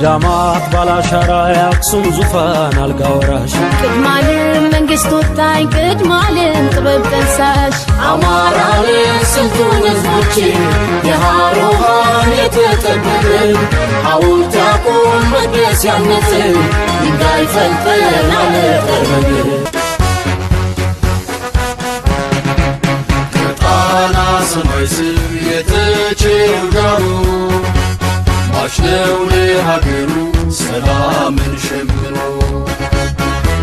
ቀዳማት ባላሻራ የአክሱም ዙፋን አልጋ ወራሽ ቅድማልም መንግስት ወጣኝ ቅድማልም ጥበብ ጠንሳሽ አማራን ስልጡን ህዝቦች የሃሮሃን የተጠበቅን ሐውልት ያቁም መቅደስ ያነጽን ድንጋይ ፈልፈለን አለጠርበን ከጣና ሰማይ ስር የተቼው ዳሩ ማሽነው ለሀገሩ ሰላምን ሸምኖ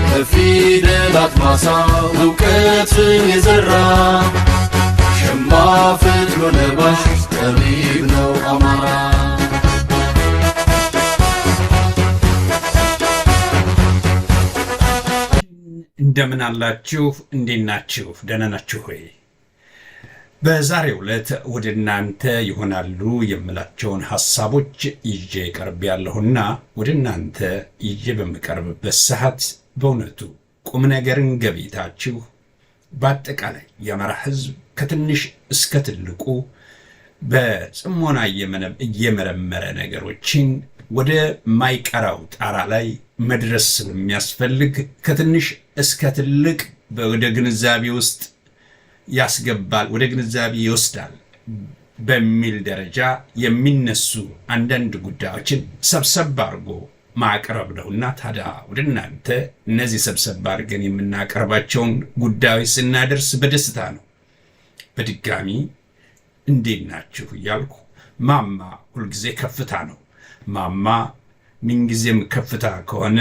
በፊደላት ማሳ እውቀትን የዘራ ሸማ ፈትሎ ለባሽ ጠቢብ ነው አማራ። እንደምን አላችሁ? እንዴት ናችሁ? ደህና ናችሁ ሆይ? በዛሬው ዕለት ወደ እናንተ ይሆናሉ የምላቸውን ሐሳቦች ይዤ ቀርብ ያለሁና ወደ እናንተ ይዤ በምቀርብበት ሰዓት በእውነቱ ቁም ነገርን ገብይታችሁ በአጠቃላይ የአማራ ሕዝብ ከትንሽ እስከ ትልቁ በጽሞና እየመረመረ ነገሮችን ወደ ማይቀራው ጣራ ላይ መድረስ ስለሚያስፈልግ ከትንሽ እስከ ትልቅ ወደ ግንዛቤ ውስጥ ያስገባል፣ ወደ ግንዛቤ ይወስዳል በሚል ደረጃ የሚነሱ አንዳንድ ጉዳዮችን ሰብሰብ አድርጎ ማቅረብ ነውና ታዲያ ወደ እናንተ እነዚህ ሰብሰብ አድርገን የምናቀርባቸውን ጉዳዮች ስናደርስ በደስታ ነው። በድጋሚ እንዴት ናችሁ እያልኩ ማማ ሁልጊዜ ከፍታ ነው። ማማ ምንጊዜም ከፍታ ከሆነ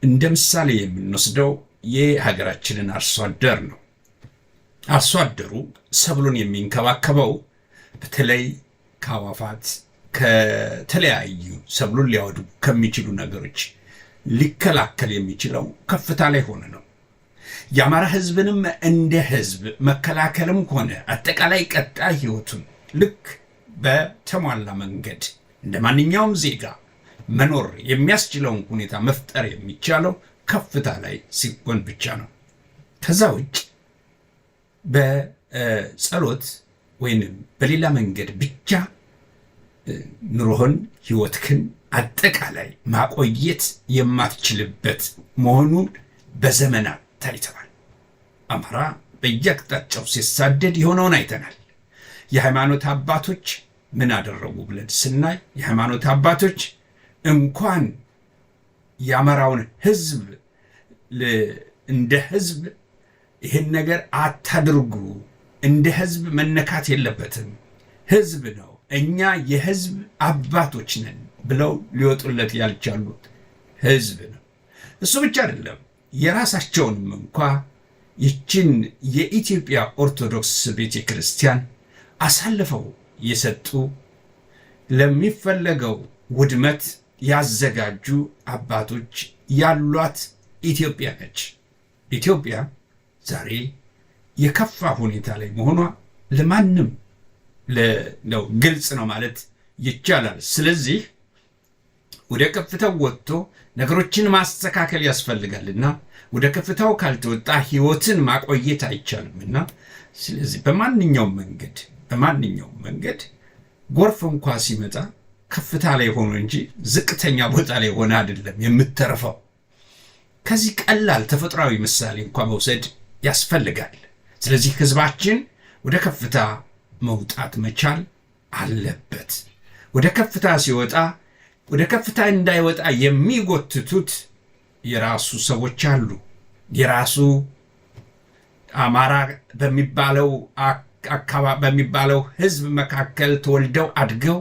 እንደ ምሳሌ የምንወስደው የሀገራችንን አርሶ አደር ነው። አርሶ አደሩ ሰብሉን የሚንከባከበው በተለይ ከአዋፋት ከተለያዩ ሰብሉን ሊያወዱ ከሚችሉ ነገሮች ሊከላከል የሚችለው ከፍታ ላይ ሆነ ነው። የአማራ ሕዝብንም እንደ ሕዝብ መከላከልም ሆነ አጠቃላይ ቀጣይ ሕይወቱን ልክ በተሟላ መንገድ እንደ ማንኛውም ዜጋ መኖር የሚያስችለውን ሁኔታ መፍጠር የሚቻለው ከፍታ ላይ ሲሆን ብቻ ነው። ከዛ ውጭ በጸሎት ወይንም በሌላ መንገድ ብቻ ኑሮህን ሕይወትህን አጠቃላይ ማቆየት የማትችልበት መሆኑን በዘመናት ታይተዋል። አማራ በየአቅጣጫው ሲሳደድ የሆነውን አይተናል። የሃይማኖት አባቶች ምን አደረጉ ብለን ስናይ የሃይማኖት አባቶች እንኳን የአማራውን ሕዝብ እንደ ሕዝብ ይህን ነገር አታድርጉ፣ እንደ ሕዝብ መነካት የለበትም፣ ሕዝብ ነው፣ እኛ የሕዝብ አባቶች ነን ብለው ሊወጡለት ያልቻሉት ሕዝብ ነው። እሱ ብቻ አይደለም፣ የራሳቸውንም እንኳ ይችን የኢትዮጵያ ኦርቶዶክስ ቤተ ክርስቲያን አሳልፈው የሰጡ ለሚፈለገው ውድመት ያዘጋጁ አባቶች ያሏት ኢትዮጵያ ነች። ኢትዮጵያ ዛሬ የከፋ ሁኔታ ላይ መሆኗ ለማንም ነው ግልጽ ነው ማለት ይቻላል። ስለዚህ ወደ ከፍታው ወጥቶ ነገሮችን ማስተካከል ያስፈልጋልና ወደ ከፍታው ካልተወጣ ሕይወትን ማቆየት አይቻልምና ስለዚህ በማንኛውም መንገድ ጎርፍ እንኳ ሲመጣ ከፍታ ላይ ሆኖ እንጂ ዝቅተኛ ቦታ ላይ ሆነ አይደለም የምትተርፈው። ከዚህ ቀላል ተፈጥሯዊ ምሳሌ እንኳ መውሰድ ያስፈልጋል። ስለዚህ ሕዝባችን ወደ ከፍታ መውጣት መቻል አለበት። ወደ ከፍታ ሲወጣ ወደ ከፍታ እንዳይወጣ የሚጎትቱት የራሱ ሰዎች አሉ። የራሱ አማራ በሚባለው ሕዝብ መካከል ተወልደው አድገው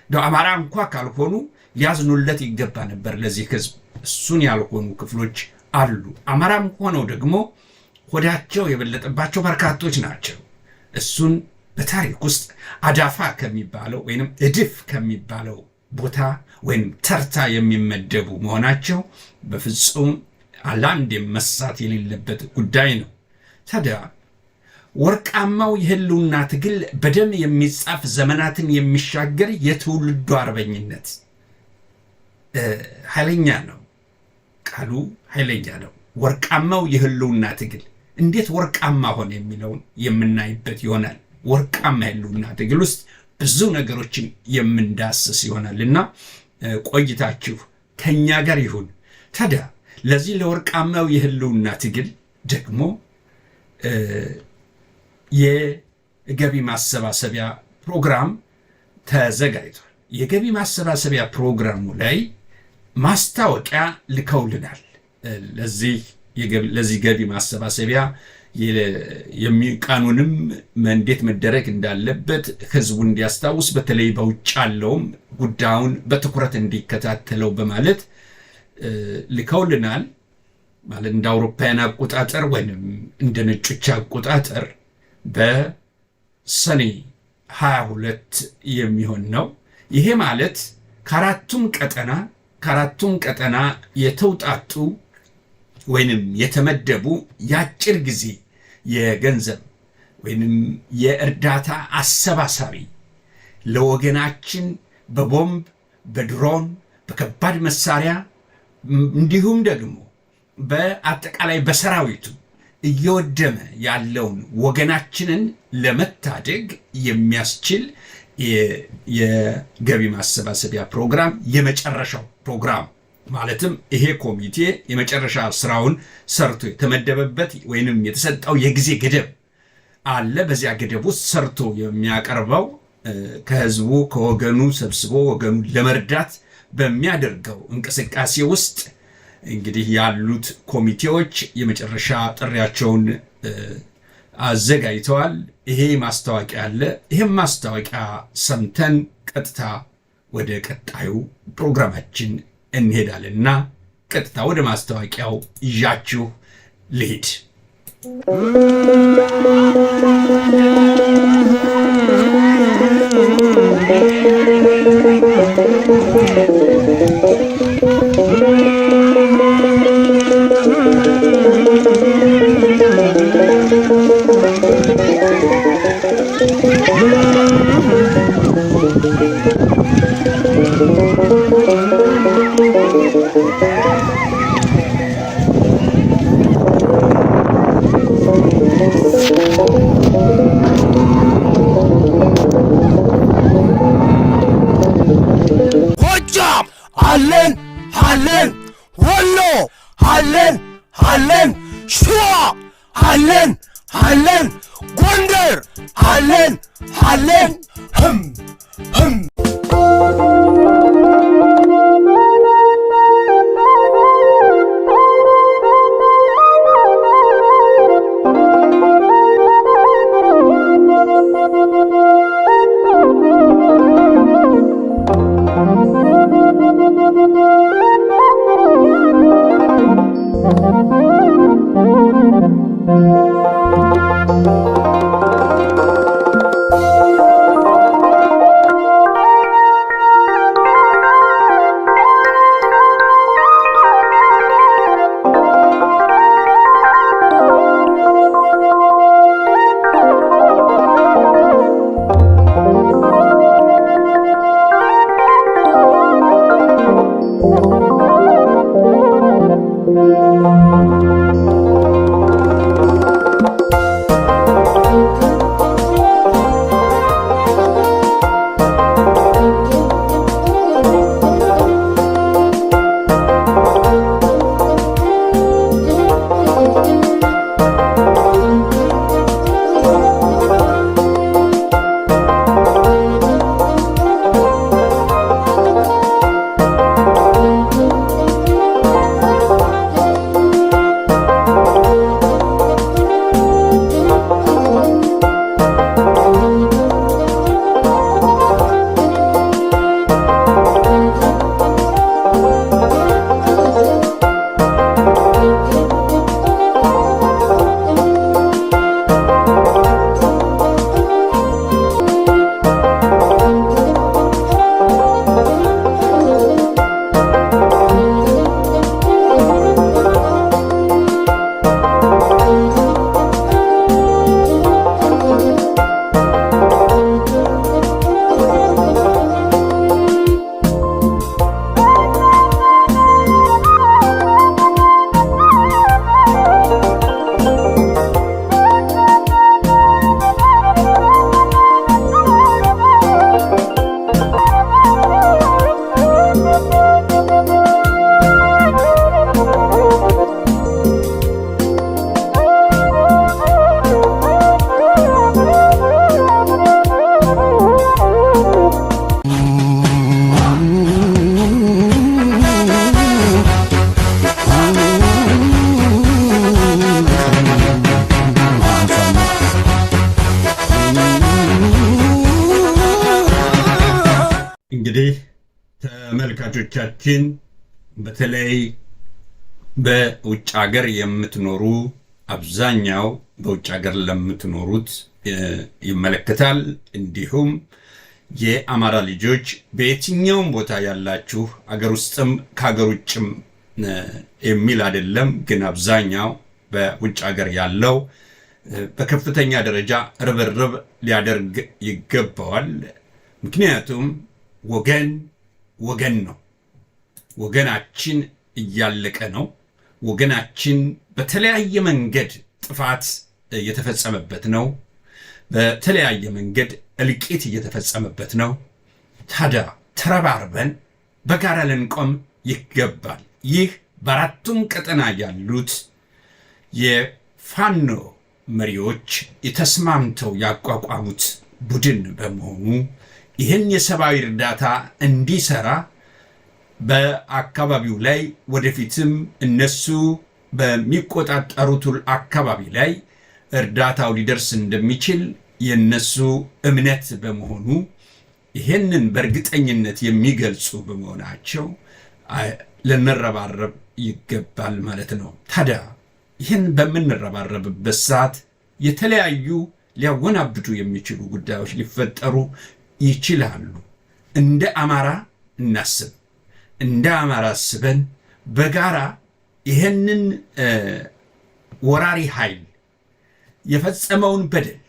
አማራ እንኳ ካልሆኑ ሊያዝኑለት ይገባ ነበር ለዚህ ሕዝብ። እሱን ያልሆኑ ክፍሎች አሉ። አማራም ሆነው ደግሞ ሆዳቸው የበለጠባቸው በርካቶች ናቸው። እሱን በታሪክ ውስጥ አዳፋ ከሚባለው ወይንም እድፍ ከሚባለው ቦታ ወይንም ተርታ የሚመደቡ መሆናቸው በፍጹም አላንድ መሳት የሌለበት ጉዳይ ነው። ታዲያ ወርቃማው የህልውና ትግል በደም የሚጻፍ ዘመናትን የሚሻገር የትውልዱ አርበኝነት ኃይለኛ ነው። ቃሉ ኃይለኛ ነው። ወርቃማው የህልውና ትግል እንዴት ወርቃማ ሆነ የሚለውን የምናይበት ይሆናል። ወርቃማ የህልውና ትግል ውስጥ ብዙ ነገሮችን የምንዳስስ ይሆናልና ቆይታችሁ ከኛ ጋር ይሁን። ታዲያ ለዚህ ለወርቃማው የህልውና ትግል ደግሞ የገቢ ማሰባሰቢያ ፕሮግራም ተዘጋጅቷል። የገቢ ማሰባሰቢያ ፕሮግራሙ ላይ ማስታወቂያ ልከውልናል። ለዚህ ገቢ ማሰባሰቢያ የሚቃኑንም እንዴት መደረግ እንዳለበት ህዝቡ እንዲያስታውስ በተለይ በውጭ ያለውም ጉዳዩን በትኩረት እንዲከታተለው በማለት ልከውልናል። ማለት እንደ አውሮፓውያን አቆጣጠር ወይንም እንደ ነጮች አቆጣጠር በሰኔ 22 የሚሆን ነው። ይሄ ማለት ከአራቱም ቀጠና የተውጣጡ ወይንም የተመደቡ የአጭር ጊዜ የገንዘብ ወይንም የእርዳታ አሰባሳቢ ለወገናችን በቦምብ፣ በድሮን፣ በከባድ መሳሪያ እንዲሁም ደግሞ በአጠቃላይ በሰራዊቱ እየወደመ ያለውን ወገናችንን ለመታደግ የሚያስችል የገቢ ማሰባሰቢያ ፕሮግራም የመጨረሻው ፕሮግራም ማለትም ይሄ ኮሚቴ የመጨረሻ ስራውን ሰርቶ የተመደበበት ወይንም የተሰጠው የጊዜ ገደብ አለ። በዚያ ገደብ ውስጥ ሰርቶ የሚያቀርበው ከህዝቡ ከወገኑ ሰብስቦ ወገኑን ለመርዳት በሚያደርገው እንቅስቃሴ ውስጥ እንግዲህ ያሉት ኮሚቴዎች የመጨረሻ ጥሪያቸውን አዘጋጅተዋል። ይሄ ማስታወቂያ አለ። ይሄም ማስታወቂያ ሰምተን ቀጥታ ወደ ቀጣዩ ፕሮግራማችን እንሄዳለንና ቀጥታ ወደ ማስታወቂያው ይዣችሁ ልሂድ። ጎጃም አለን አለን፣ ወሎ አለን አለን፣ ሸዋ አለን አለን፣ ጎንደር አለን አለን። ህም ህም ተመልካቾቻችን በተለይ በውጭ ሀገር የምትኖሩ አብዛኛው በውጭ ሀገር ለምትኖሩት ይመለከታል። እንዲሁም የአማራ ልጆች በየትኛውም ቦታ ያላችሁ አገር ውስጥም ከሀገር ውጭም የሚል አይደለም፣ ግን አብዛኛው በውጭ ሀገር ያለው በከፍተኛ ደረጃ ርብርብ ሊያደርግ ይገባዋል። ምክንያቱም ወገን ነው። ወገናችን እያለቀ ነው። ወገናችን በተለያየ መንገድ ጥፋት እየተፈጸመበት ነው። በተለያየ መንገድ እልቂት እየተፈጸመበት ነው። ታዲያ ተረባርበን በጋራ ልንቆም ይገባል። ይህ በአራቱም ቀጠና ያሉት የፋኖ መሪዎች የተስማምተው ያቋቋሙት ቡድን በመሆኑ ይህን የሰብአዊ እርዳታ እንዲሰራ በአካባቢው ላይ ወደፊትም እነሱ በሚቆጣጠሩት አካባቢ ላይ እርዳታው ሊደርስ እንደሚችል የነሱ እምነት በመሆኑ ይህንን በእርግጠኝነት የሚገልጹ በመሆናቸው ልንረባረብ ይገባል ማለት ነው። ታዲያ ይህን በምንረባረብበት ሰዓት የተለያዩ ሊያወናብዱ የሚችሉ ጉዳዮች ሊፈጠሩ ይችላሉ። እንደ አማራ እናስብ። እንደ አማራ አስበን በጋራ ይህንን ወራሪ ኃይል የፈጸመውን በደል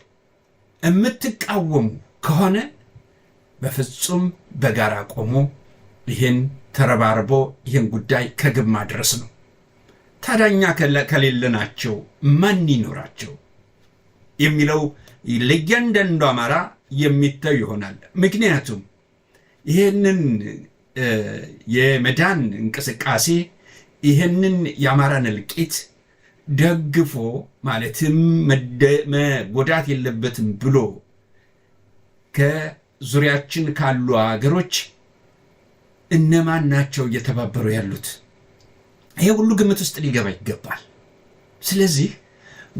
የምትቃወሙ ከሆነ በፍጹም በጋራ ቆሞ ይህን ተረባርቦ ይህን ጉዳይ ከግብ ማድረስ ነው። ታዲያ ከሌለናቸው ማን ይኖራቸው የሚለው ለእያንዳንዱ አማራ የሚታይ ይሆናል። ምክንያቱም ይህንን የመዳን እንቅስቃሴ ይህንን የአማራን እልቂት ደግፎ ማለትም መጎዳት የለበትም ብሎ ከዙሪያችን ካሉ ሀገሮች እነማን ናቸው እየተባበሩ ያሉት? ይሄ ሁሉ ግምት ውስጥ ሊገባ ይገባል። ስለዚህ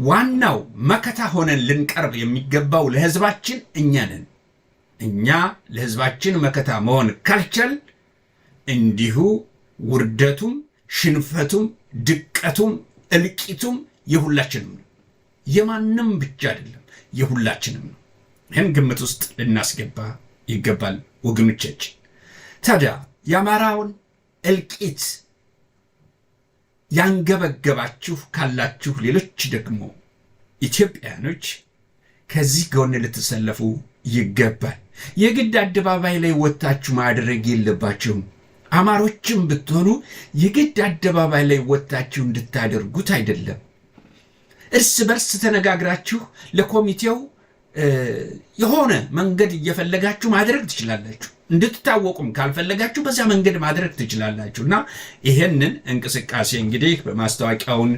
ዋናው መከታ ሆነን ልንቀርብ የሚገባው ለህዝባችን እኛ ነን። እኛ ለህዝባችን መከታ መሆን ካልቻል እንዲሁ ውርደቱም ሽንፈቱም ድቀቱም እልቂቱም የሁላችንም ነው። የማንም ብቻ አይደለም፣ የሁላችንም ነው። ይህን ግምት ውስጥ ልናስገባ ይገባል ወገኖቻችን። ታዲያ የአማራውን እልቂት ያንገበገባችሁ ካላችሁ ሌሎች ደግሞ ኢትዮጵያኖች ከዚህ ጎን ልትሰለፉ ይገባል። የግድ አደባባይ ላይ ወጥታችሁ ማድረግ የለባችሁም። አማሮችም ብትሆኑ የግድ አደባባይ ላይ ወጥታችሁ እንድታደርጉት አይደለም። እርስ በርስ ተነጋግራችሁ ለኮሚቴው የሆነ መንገድ እየፈለጋችሁ ማድረግ ትችላላችሁ። እንድትታወቁም ካልፈለጋችሁ በዛ መንገድ ማድረግ ትችላላችሁ። እና ይሄንን እንቅስቃሴ እንግዲህ በማስታወቂያውን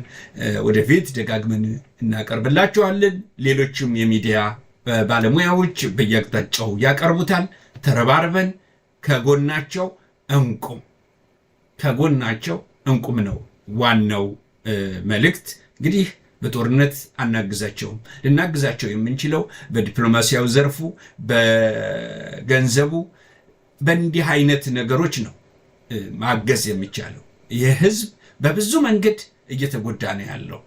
ወደፊት ደጋግመን እናቀርብላችኋለን። ሌሎችም የሚዲያ ባለሙያዎች በየአቅጣጫው ያቀርቡታል። ተረባርበን ከጎናቸው እንቁም ነው ዋናው መልእክት። እንግዲህ በጦርነት አናግዛቸውም። ልናግዛቸው የምንችለው በዲፕሎማሲያዊ ዘርፉ፣ በገንዘቡ፣ በእንዲህ አይነት ነገሮች ነው ማገዝ የሚቻለው። ይህ ህዝብ በብዙ መንገድ እየተጎዳ ነው ያለው።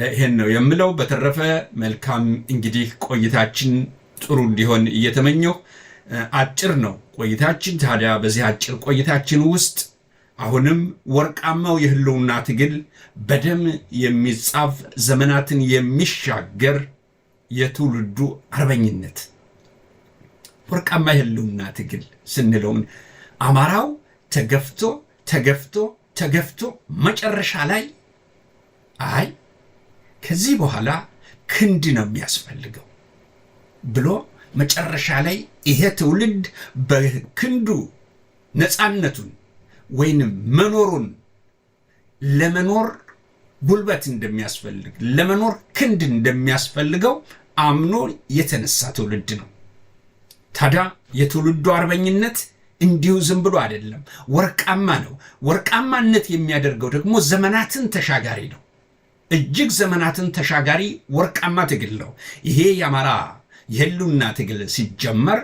ይህን ነው የምለው። በተረፈ መልካም እንግዲህ ቆይታችን ጥሩ እንዲሆን እየተመኘሁ፣ አጭር ነው ቆይታችን። ታዲያ በዚህ አጭር ቆይታችን ውስጥ አሁንም ወርቃማው የህልውና ትግል በደም የሚጻፍ ዘመናትን የሚሻገር የትውልዱ አርበኝነት ወርቃማ የህልውና ትግል ስንለውን አማራው ተገፍቶ መጨረሻ ላይ ከዚህ በኋላ ክንድ ነው የሚያስፈልገው ብሎ መጨረሻ ላይ ይሄ ትውልድ በክንዱ ነፃነቱን ወይንም መኖሩን ለመኖር ጉልበት እንደሚያስፈልግ ለመኖር ክንድ እንደሚያስፈልገው አምኖ የተነሳ ትውልድ ነው። ታዲያ የትውልዱ አርበኝነት እንዲሁ ዝም ብሎ አይደለም፣ ወርቃማ ነው። ወርቃማነት የሚያደርገው ደግሞ ዘመናትን ተሻጋሪ ነው። እጅግ ዘመናትን ተሻጋሪ ወርቃማ ትግል ነው። ይሄ የአማራ የህልውና ትግል ሲጀመር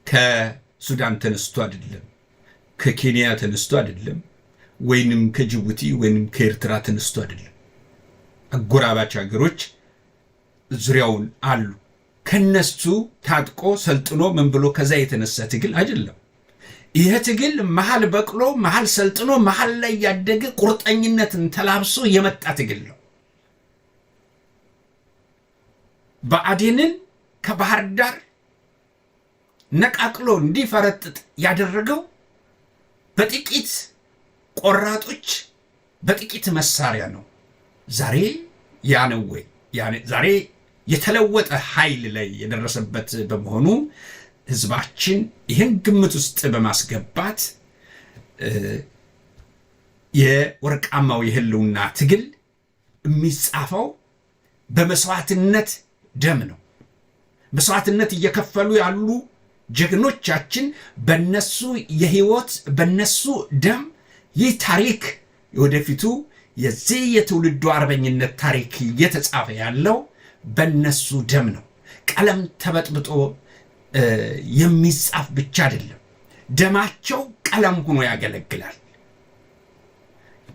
ከሱዳን ተነስቶ አይደለም፣ ከኬንያ ተነስቶ አይደለም፣ ወይንም ከጅቡቲ ወይንም ከኤርትራ ተነስቶ አይደለም። አጎራባች ሀገሮች ዙሪያውን አሉ። ከነሱ ታጥቆ ሰልጥኖ ምን ብሎ ከዛ የተነሳ ትግል አይደለም። ይሄ ትግል መሃል በቅሎ መሃል ሰልጥኖ መሃል ላይ ያደገ ቁርጠኝነትን ተላብሶ የመጣ ትግል ነው። ብአዴንን ከባህር ዳር ነቃቅሎ እንዲፈረጥጥ ያደረገው በጥቂት ቆራጦች በጥቂት መሳሪያ ነው። ዛሬ ያ ነው ወይ? ዛሬ የተለወጠ ኃይል ላይ የደረሰበት በመሆኑ ህዝባችን ይህን ግምት ውስጥ በማስገባት የወርቃማው የህልውና ትግል የሚጻፈው በመስዋዕትነት ደም ነው። መስዋዕትነት እየከፈሉ ያሉ ጀግኖቻችን በነሱ የህይወት በነሱ ደም ይህ ታሪክ ወደፊቱ የዚህ የትውልዱ አርበኝነት ታሪክ እየተጻፈ ያለው በነሱ ደም ነው። ቀለም ተበጥብጦ የሚጻፍ ብቻ አይደለም፣ ደማቸው ቀለም ሆኖ ያገለግላል።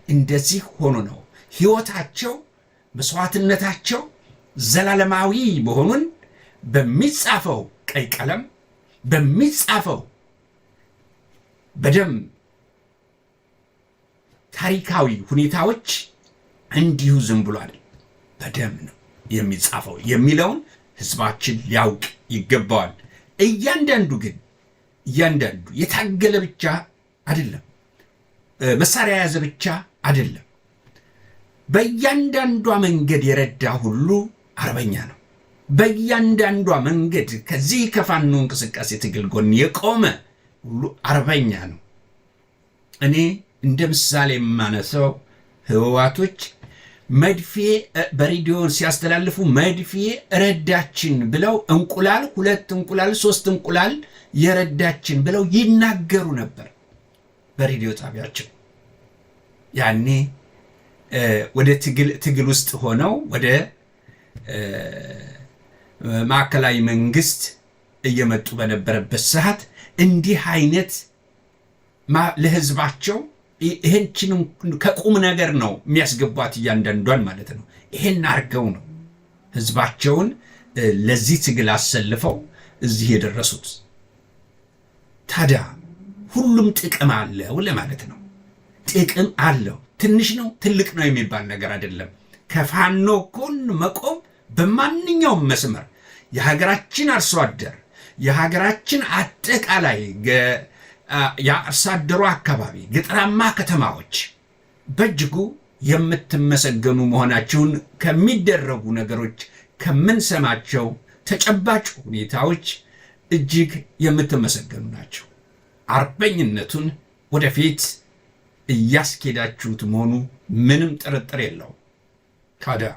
እንደዚህ ሆኖ ነው ህይወታቸው መስዋዕትነታቸው ዘላለማዊ መሆኑን በሚጻፈው ቀይ ቀለም በሚጻፈው በደም ታሪካዊ ሁኔታዎች እንዲሁ ዝም ብሎ አይደል፣ በደም ነው የሚጻፈው የሚለውን ህዝባችን ሊያውቅ ይገባዋል። እያንዳንዱ የታገለ ብቻ አይደለም፣ መሳሪያ የያዘ ብቻ አይደለም። በእያንዳንዷ መንገድ የረዳ ሁሉ አርበኛ ነው። በእያንዳንዷ መንገድ ከዚህ ከፋኖ እንቅስቃሴ ትግል ጎን የቆመ ሁሉ አርበኛ ነው። እኔ እንደ ምሳሌ የማነሳው ህወሓቶች መድፌ በሬዲዮን ሲያስተላልፉ መድፌ ረዳችን ብለው እንቁላል 2 እንቁላል 3 እንቁላል የረዳችን ብለው ይናገሩ ነበር በሬዲዮ ጣቢያቸው። ያኔ ወደ ትግል ውስጥ ሆነው ወደ ማዕከላዊ መንግስት እየመጡ በነበረበት ሰዓት እንዲህ አይነት ለህዝባቸው ይሄንችን ከቁም ነገር ነው የሚያስገቧት እያንዳንዷን ማለት ነው። ይሄን አርገው ነው ህዝባቸውን ለዚህ ትግል አሰልፈው እዚህ የደረሱት። ታዲያ ሁሉም ጥቅም አለው ለማለት ነው። ጥቅም አለው። ትንሽ ነው ትልቅ ነው የሚባል ነገር አይደለም። ከፋኖ ጎን መቆም በማንኛውም መስመር የሀገራችን አርሶ አደር የሀገራችን አጠቃላይ የአርሶ አደሩ አካባቢ ገጠራማ ከተማዎች በእጅጉ የምትመሰገኑ መሆናቸውን ከሚደረጉ ነገሮች ከምንሰማቸው ተጨባጭ ሁኔታዎች እጅግ የምትመሰገኑ ናቸው። አርበኝነቱን ወደፊት እያስኬዳችሁት መሆኑ ምንም ጥርጥር የለው። ታዲያ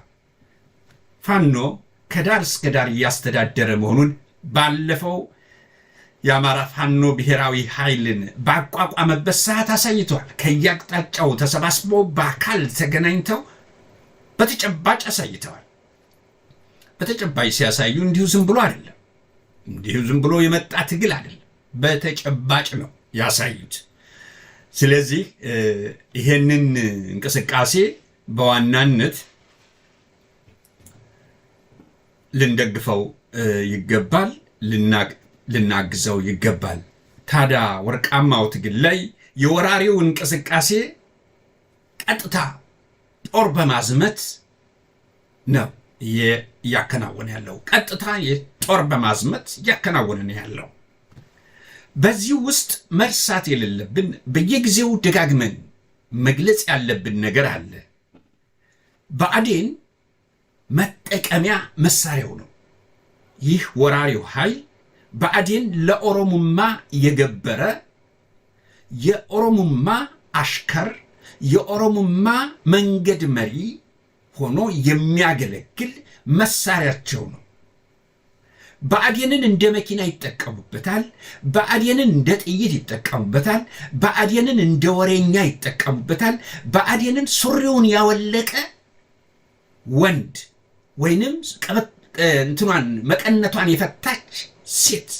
ፋኖ ከዳር እስከ ዳር እያስተዳደረ መሆኑን ባለፈው የአማራ ፋኖ ብሔራዊ ኃይልን ባቋቋመበት ሰዓት አሳይቷል። ከየአቅጣጫው ተሰባስበው በአካል ተገናኝተው በተጨባጭ አሳይተዋል። በተጨባጭ ሲያሳዩ እንዲሁ ዝም ብሎ አይደለም፣ እንዲሁ ዝም ብሎ የመጣ ትግል አይደለም፣ በተጨባጭ ነው ያሳዩት። ስለዚህ ይሄንን እንቅስቃሴ በዋናነት ልንደግፈው ይገባል፣ ልናግዘው ይገባል። ታዲያ ወርቃማው ትግል ላይ የወራሪው እንቅስቃሴ ቀጥታ ጦር በማዝመት ነው እያከናወነ ያለው። ቀጥታ የጦር በማዝመት እያከናወነ ነው ያለው። በዚህ ውስጥ መርሳት የሌለብን በየጊዜው ደጋግመን መግለጽ ያለብን ነገር አለ። ብአዴን መጠቀሚያ መሳሪያው ነው። ይህ ወራሪው ኃይል ብአዴን ለኦሮሙማ የገበረ የኦሮሙማ አሽከር የኦሮሙማ መንገድ መሪ ሆኖ የሚያገለግል መሳሪያቸው ነው። ብአዴንን እንደ መኪና ይጠቀሙበታል። ብአዴንን እንደ ጥይት ይጠቀሙበታል። ብአዴንን እንደ ወሬኛ ይጠቀሙበታል። ብአዴንን ሱሪውን ያወለቀ ወንድ ወይንም እንትኗን መቀነቷን የፈታች ሴት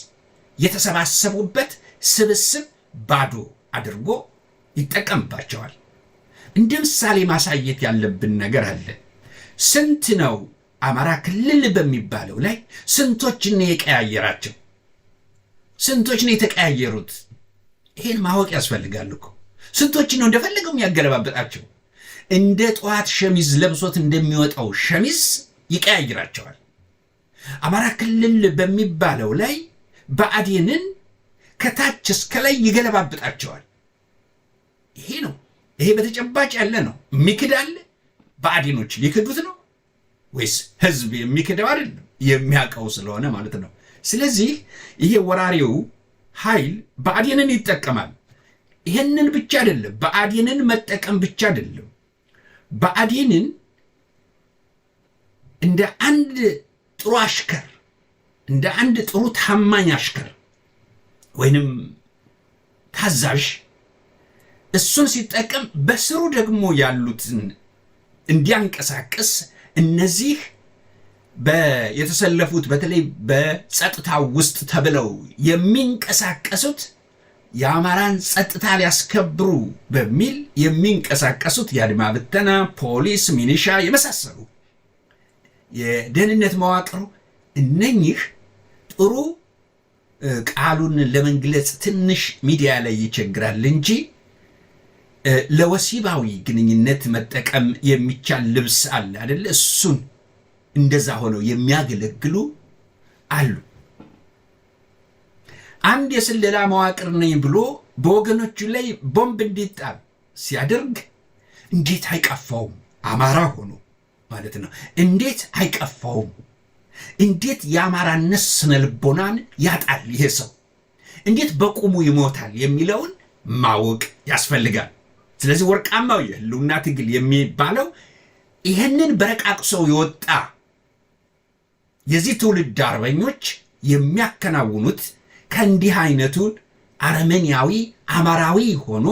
የተሰባሰቡበት ስብስብ ባዶ አድርጎ ይጠቀምባቸዋል። እንደ ምሳሌ ማሳየት ያለብን ነገር አለ። ስንት ነው አማራ ክልል በሚባለው ላይ ስንቶችን ነው የቀያየራቸው? ስንቶች ነው የተቀያየሩት? ይሄን ማወቅ ያስፈልጋል እኮ። ስንቶችን ነው እንደፈለገው የሚያገለባበጣቸው? እንደ ጠዋት ሸሚዝ ለብሶት እንደሚወጣው ሸሚዝ ይቀያይራቸዋል። አማራ ክልል በሚባለው ላይ ብአዴንን ከታች እስከ ላይ ይገለባብጣቸዋል። ይሄ ነው። ይሄ በተጨባጭ ያለ ነው። የሚክድ አለ? ብአዴኖች ሊክዱት ነው ወይስ ህዝብ የሚክደው አይደለም? የሚያውቀው ስለሆነ ማለት ነው። ስለዚህ ይሄ ወራሪው ኃይል ብአዴንን ይጠቀማል። ይሄንን ብቻ አይደለም፣ ብአዴንን መጠቀም ብቻ አይደለም፣ ብአዴንን እንደ አንድ ጥሩ አሽከር፣ እንደ አንድ ጥሩ ታማኝ አሽከር ወይንም ታዛዥ እሱን ሲጠቀም በስሩ ደግሞ ያሉትን እንዲያንቀሳቅስ እነዚህ የተሰለፉት በተለይ በጸጥታ ውስጥ ተብለው የሚንቀሳቀሱት የአማራን ጸጥታ ሊያስከብሩ በሚል የሚንቀሳቀሱት የአድማ ብተና፣ ፖሊስ፣ ሚኒሻ የመሳሰሉ የደህንነት መዋቅሩ እነኚህ ጥሩ ቃሉን ለመግለጽ ትንሽ ሚዲያ ላይ ይቸግራል እንጂ ለወሲባዊ ግንኙነት መጠቀም የሚቻል ልብስ አለ አይደለ? እሱን እንደዛ ሆነው የሚያገለግሉ አሉ። አንድ የስለላ መዋቅር ነኝ ብሎ በወገኖቹ ላይ ቦምብ እንዲጣል ሲያደርግ እንዴት አይቀፋውም? አማራ ሆኖ ማለት ነው። እንዴት አይቀፋውም? እንዴት የአማራነት ስነ ልቦናን ያጣል? ይሄ ሰው እንዴት በቁሙ ይሞታል የሚለውን ማወቅ ያስፈልጋል። ስለዚህ ወርቃማው የህልውና ትግል የሚባለው ይህንን በረቃቅሰው የወጣ የዚህ ትውልድ አርበኞች የሚያከናውኑት ከእንዲህ አይነቱን አረመኔያዊ አማራዊ ሆኖ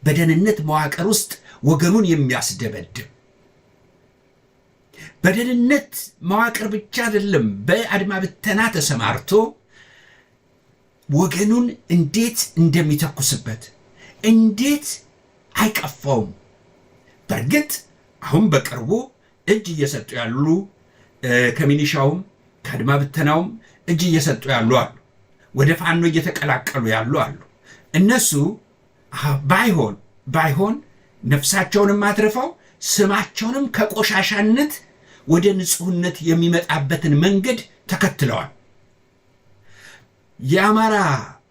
በደህንነት መዋቅር ውስጥ ወገኑን የሚያስደበድብ በደህንነት መዋቅር ብቻ አይደለም፣ በአድማ ብተና ተሰማርቶ ወገኑን እንዴት እንደሚተኩስበት እንዴት አይቀፋውም። በእርግጥ አሁን በቅርቡ እጅ እየሰጡ ያሉ ከሚኒሻውም ከአድማ ብተናውም እጅ እየሰጡ ያሉ አሉ። ወደ ፋኖ እየተቀላቀሉ ያሉ አሉ። እነሱ ባይሆን ነፍሳቸውንም አትርፈው ስማቸውንም ከቆሻሻነት ወደ ንጹህነት የሚመጣበትን መንገድ ተከትለዋል። የአማራ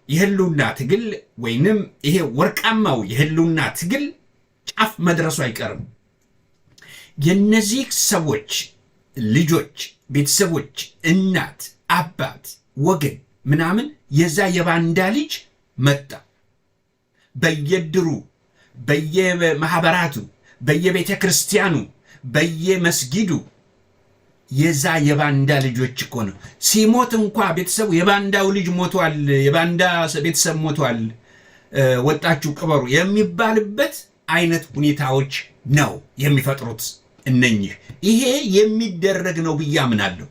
የህልውና ትግል ወይንም ይሄ ወርቃማው የህልውና ትግል ጫፍ መድረሱ አይቀርም። የነዚህ ሰዎች ልጆች፣ ቤተሰቦች፣ እናት፣ አባት፣ ወገን ምናምን የዛ የባንዳ ልጅ መጣ። በየድሩ፣ በየማህበራቱ፣ በየቤተ ክርስቲያኑ፣ በየመስጊዱ የዛ የባንዳ ልጆች እኮ ነው። ሲሞት እንኳ ቤተሰቡ የባንዳው ልጅ ሞቷል፣ የባንዳ ቤተሰብ ሞቷል፣ ወጣችሁ ቅበሩ የሚባልበት አይነት ሁኔታዎች ነው የሚፈጥሩት እነኚህ። ይሄ የሚደረግ ነው ብዬ አምናለሁ።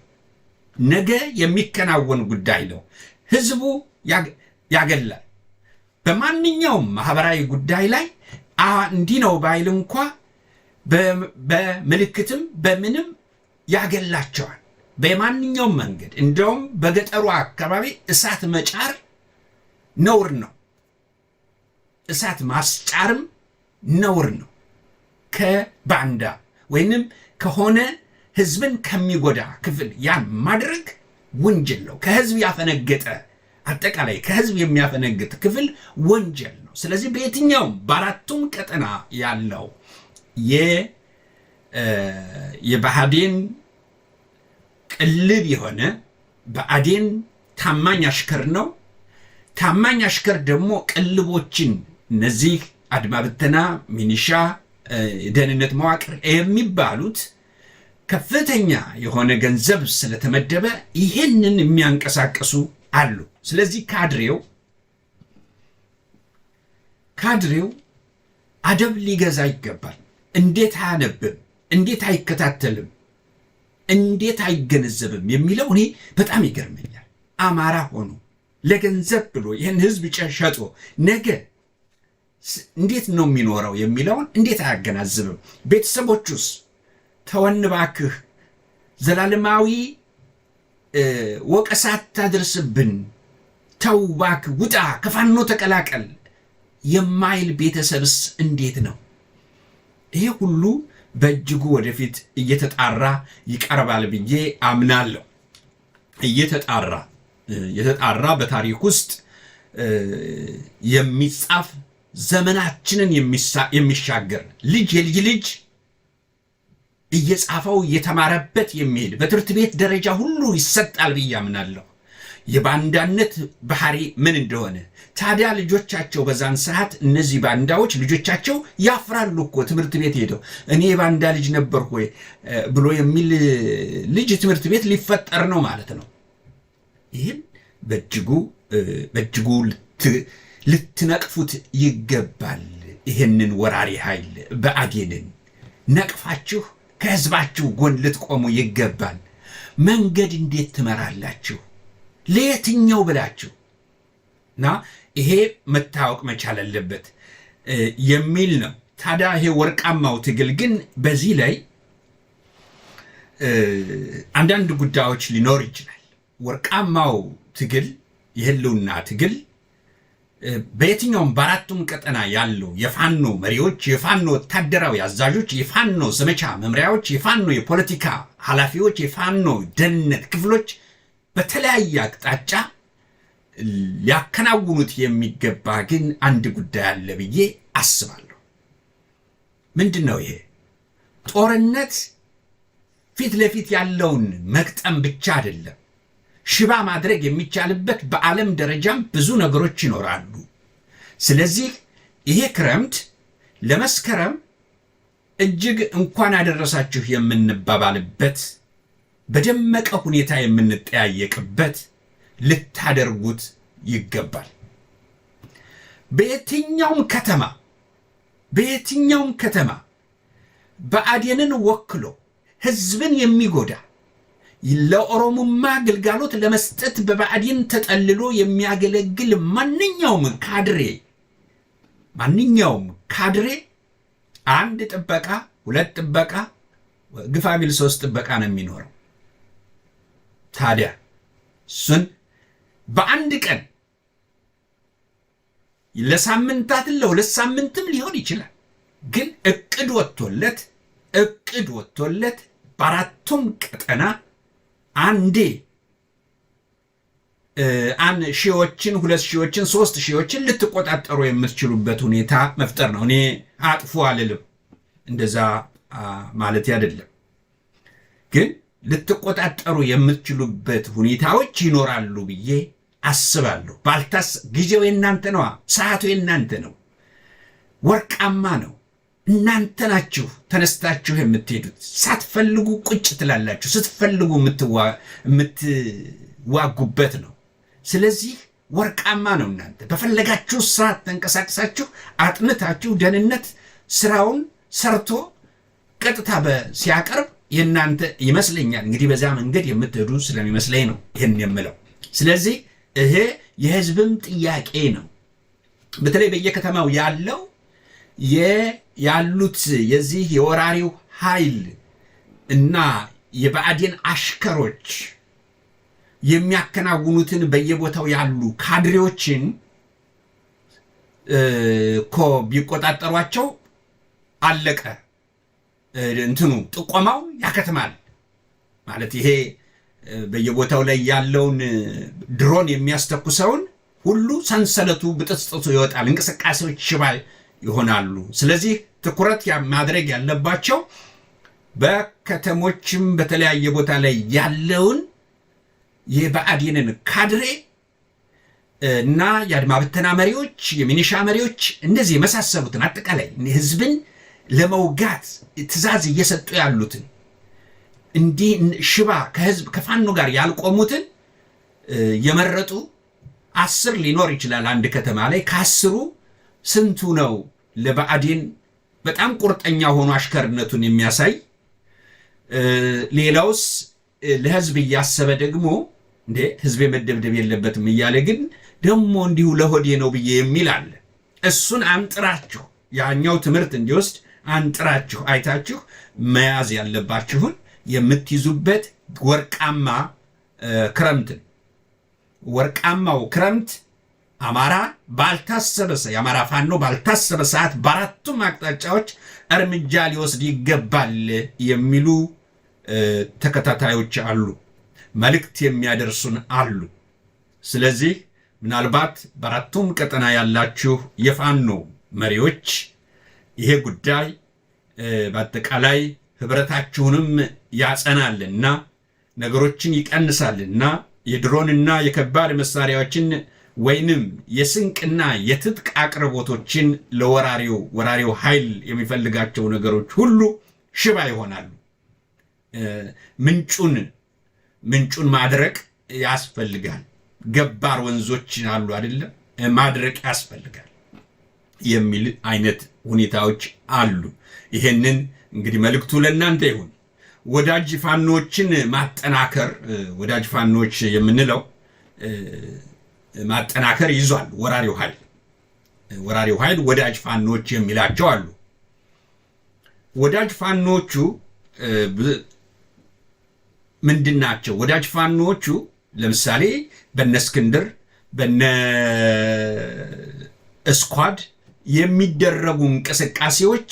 ነገ የሚከናወን ጉዳይ ነው። ህዝቡ ያገላል። በማንኛውም ማህበራዊ ጉዳይ ላይ እንዲህ ነው ባይል እንኳ በምልክትም በምንም ያገላቸዋል በማንኛውም መንገድ። እንደውም በገጠሩ አካባቢ እሳት መጫር ነውር ነው። እሳት ማስጫርም ነውር ነው። ከባንዳ ወይንም ከሆነ ህዝብን ከሚጎዳ ክፍል ያን ማድረግ ወንጀል ነው። ከህዝብ ያፈነገጠ አጠቃላይ ከህዝብ የሚያፈነግጥ ክፍል ወንጀል ነው። ስለዚህ በየትኛውም በአራቱም ቀጠና ያለው የብአዴን ቅልብ የሆነ ብአዴን ታማኝ አሽከር ነው። ታማኝ አሽከር ደግሞ ቅልቦችን እነዚህ አድማ ብተና፣ ሚኒሻ፣ የደህንነት መዋቅር የሚባሉት ከፍተኛ የሆነ ገንዘብ ስለተመደበ ይህንን የሚያንቀሳቀሱ አሉ። ስለዚህ ካድሬው አደብ ሊገዛ ይገባል። እንዴት አያነብም? እንዴት አይከታተልም? እንዴት አይገነዘብም የሚለው እኔ በጣም ይገርመኛል። አማራ ሆኖ ለገንዘብ ብሎ ይህን ህዝብ ሸጦ ነገ እንዴት ነው የሚኖረው የሚለውን እንዴት አያገናዝብም? ቤተሰቦቹስ ተወን እባክህ ዘላለማዊ ወቀሳት ታድርስብን፣ ተው እባክህ ውጣ፣ ከፋኖ ተቀላቀል የማይል ቤተሰብስ እንዴት ነው? ይሄ ሁሉ በእጅጉ ወደፊት እየተጣራ ይቀርባል ብዬ አምናለሁ። እየተጣራ በታሪክ ውስጥ የሚጻፍ ዘመናችንን የሚሻገር ልጅ የልጅ ልጅ እየጻፈው እየተማረበት የሚሄድ በትምህርት ቤት ደረጃ ሁሉ ይሰጣል ብዬ አምናለሁ። የባንዳነት ባህሪ ምን እንደሆነ ታዲያ ልጆቻቸው በዛን ሰዓት እነዚህ ባንዳዎች ልጆቻቸው ያፍራሉ እኮ ትምህርት ቤት ሄደው እኔ የባንዳ ልጅ ነበርኩ ወይ ብሎ የሚል ልጅ ትምህርት ቤት ሊፈጠር ነው ማለት ነው። ይህን በእጅጉ ልትነቅፉት ይገባል። ይህንን ወራሪ ኃይል ብአዴንን ነቅፋችሁ ከህዝባችሁ ጎን ልትቆሙ ይገባል። መንገድ እንዴት ትመራላችሁ? ለየትኛው ብላችሁ እና ይሄ መታወቅ መቻል አለበት የሚል ነው። ታዲያ ይሄ ወርቃማው ትግል ግን በዚህ ላይ አንዳንድ ጉዳዮች ሊኖር ይችላል። ወርቃማው ትግል የህልውና ትግል በየትኛውም በአራቱም ቀጠና ያሉ የፋኖ መሪዎች፣ የፋኖ ወታደራዊ አዛዦች፣ የፋኖ ዘመቻ መምሪያዎች፣ የፋኖ የፖለቲካ ኃላፊዎች፣ የፋኖ ደህንነት ክፍሎች በተለያየ አቅጣጫ ሊያከናውኑት የሚገባ ግን አንድ ጉዳይ አለ ብዬ አስባለሁ። ምንድን ነው ይሄ? ጦርነት ፊት ለፊት ያለውን መቅጠም ብቻ አይደለም። ሽባ ማድረግ የሚቻልበት በዓለም ደረጃም ብዙ ነገሮች ይኖራሉ። ስለዚህ ይሄ ክረምት ለመስከረም እጅግ እንኳን አደረሳችሁ የምንባባልበት በደመቀ ሁኔታ የምንጠያየቅበት ልታደርጉት ይገባል። በየትኛውም ከተማ ብአዴንን ወክሎ ህዝብን የሚጎዳ ለኦሮሞማ ግልጋሎት ለመስጠት በብአዴን ተጠልሎ የሚያገለግል ማንኛውም ካድሬ አንድ ጥበቃ፣ ሁለት ጥበቃ፣ ግፋ ቢል 3 ጥበቃ ነው የሚኖረው። ታዲያ እሱን በአንድ ቀን ለሳምንታት ለሁለት ሳምንትም ሊሆን ይችላል፣ ግን እቅድ ወጥቶለት በአራቱም ቀጠና አንዴ ሺዎችን፣ 2 ሺዎችን፣ 3 ሺዎችን ልትቆጣጠሩ የምትችሉበት ሁኔታ መፍጠር ነው። እኔ አጥፉ አልልም፣ እንደዛ ማለት አይደለም፣ ግን ልትቆጣጠሩ የምትችሉበት ሁኔታዎች ይኖራሉ ብዬ አስባለሁ። ጊዜው የናንተ ነው፣ ሰዓቱ የናንተ ነው፣ ወርቃማ ነው። እናንተ ናችሁ ተነስታችሁ የምትሄዱት። ሳትፈልጉ ቁጭ ትላላችሁ፣ ስትፈልጉ የምትዋጉበት ነው። ስለዚህ ወርቃማ ነው። እናንተ በፈለጋችሁ ሰዓት ተንቀሳቅሳችሁ አጥንታችሁ ደህንነት ስራውን ሰርቶ ቀጥታ ሲያቀርብ የእናንተ ይመስለኛል። እንግዲህ በዛ መንገድ የምትሄዱ ስለሚመስለኝ ነው ይህን የምለው። ስለዚህ ይሄ የህዝብም ጥያቄ ነው። በተለይ በየከተማው ያሉት የዚህ የወራሪው ኃይል እና የብአዴን አሽከሮች የሚያከናውኑትን በየቦታው ያሉ ካድሬዎችን እኮ ቢቆጣጠሯቸው አለቀ። ጥቆማው ያከትማል ማለት ይሄ በየቦታው ላይ ያለውን ድሮን የሚያስተኩሰውን ሁሉ ሰንሰለቱ ብጥስጥሱ ይወጣል፣ እንቅስቃሴዎች ሽባ ይሆናሉ። ስለዚህ ትኩረት ማድረግ ያለባቸው በከተሞችም በተለያየ ቦታ ላይ ያለውን የብአዴንን ካድሬ እና የአድማ ብተና መሪዎች፣ የሚኒሻ መሪዎች እንደዚህ የመሳሰሉትን አጠቃላይ ህዝብን ለመውጋት ትዕዛዝ እየሰጡ ያሉትን እንዲህ ሽባ ከህዝብ ከፋኖ ጋር ያልቆሙትን የመረጡ 10 ሊኖር ይችላል አንድ ከተማ ላይ። ከ10ሩ ስንቱ ነው ለብአዴን በጣም ቁርጠኛ ሆኖ አሽከርነቱን የሚያሳይ? ሌላውስ ለህዝብ እያሰበ ደግሞ ህዝብ መደብደብ የለበትም እያለ ግን ደግሞ እንዲሁ ለሆዴ ነው ብዬ የሚል አለ። እሱን አንጥራችሁ ያኛው ትምህርት እንዲወስድ አንጥራችሁ አይታችሁ መያዝ ያለባችሁን የምትይዙበት ወርቃማ ክረምትን ወርቃማው ክረምት አማራ ባልታሰበ የአማራ ፋኖ ባልታሰበ ሰዓት በአራቱም አቅጣጫዎች እርምጃ ሊወስድ ይገባል የሚሉ ተከታታዮች አሉ፣ መልእክት የሚያደርሱን አሉ። ስለዚህ ምናልባት በአራቱም ቀጠና ያላችሁ የፋኖ መሪዎች ይሄ ጉዳይ በአጠቃላይ ህብረታችሁንም ያጸናልና ነገሮችን ይቀንሳልና የድሮንና የከባድ መሳሪያዎችን ወይንም የስንቅና የትጥቅ አቅርቦቶችን ለወራሪው ኃይል የሚፈልጋቸው ነገሮች ሁሉ ሽባ ይሆናሉ። ምንጩን ማድረቅ ያስፈልጋል። ገባር ወንዞች አሉ አይደለም፣ ማድረቅ ያስፈልጋል የሚል አይነት ሁኔታዎች አሉ። ይሄንን እንግዲህ መልእክቱ ለእናንተ ይሁን። ወዳጅ ፋኖችን ማጠናከር፣ ወዳጅ ፋኖች የምንለው ማጠናከር ይዟል ወራሪው ኃይል ወዳጅ ፋኖች የሚላቸው አሉ። ወዳጅ ፋኖቹ ምንድናቸው? ወዳጅ ፋኖቹ ለምሳሌ በነ እስክንድር በነ እስኳድ የሚደረጉ እንቅስቃሴዎች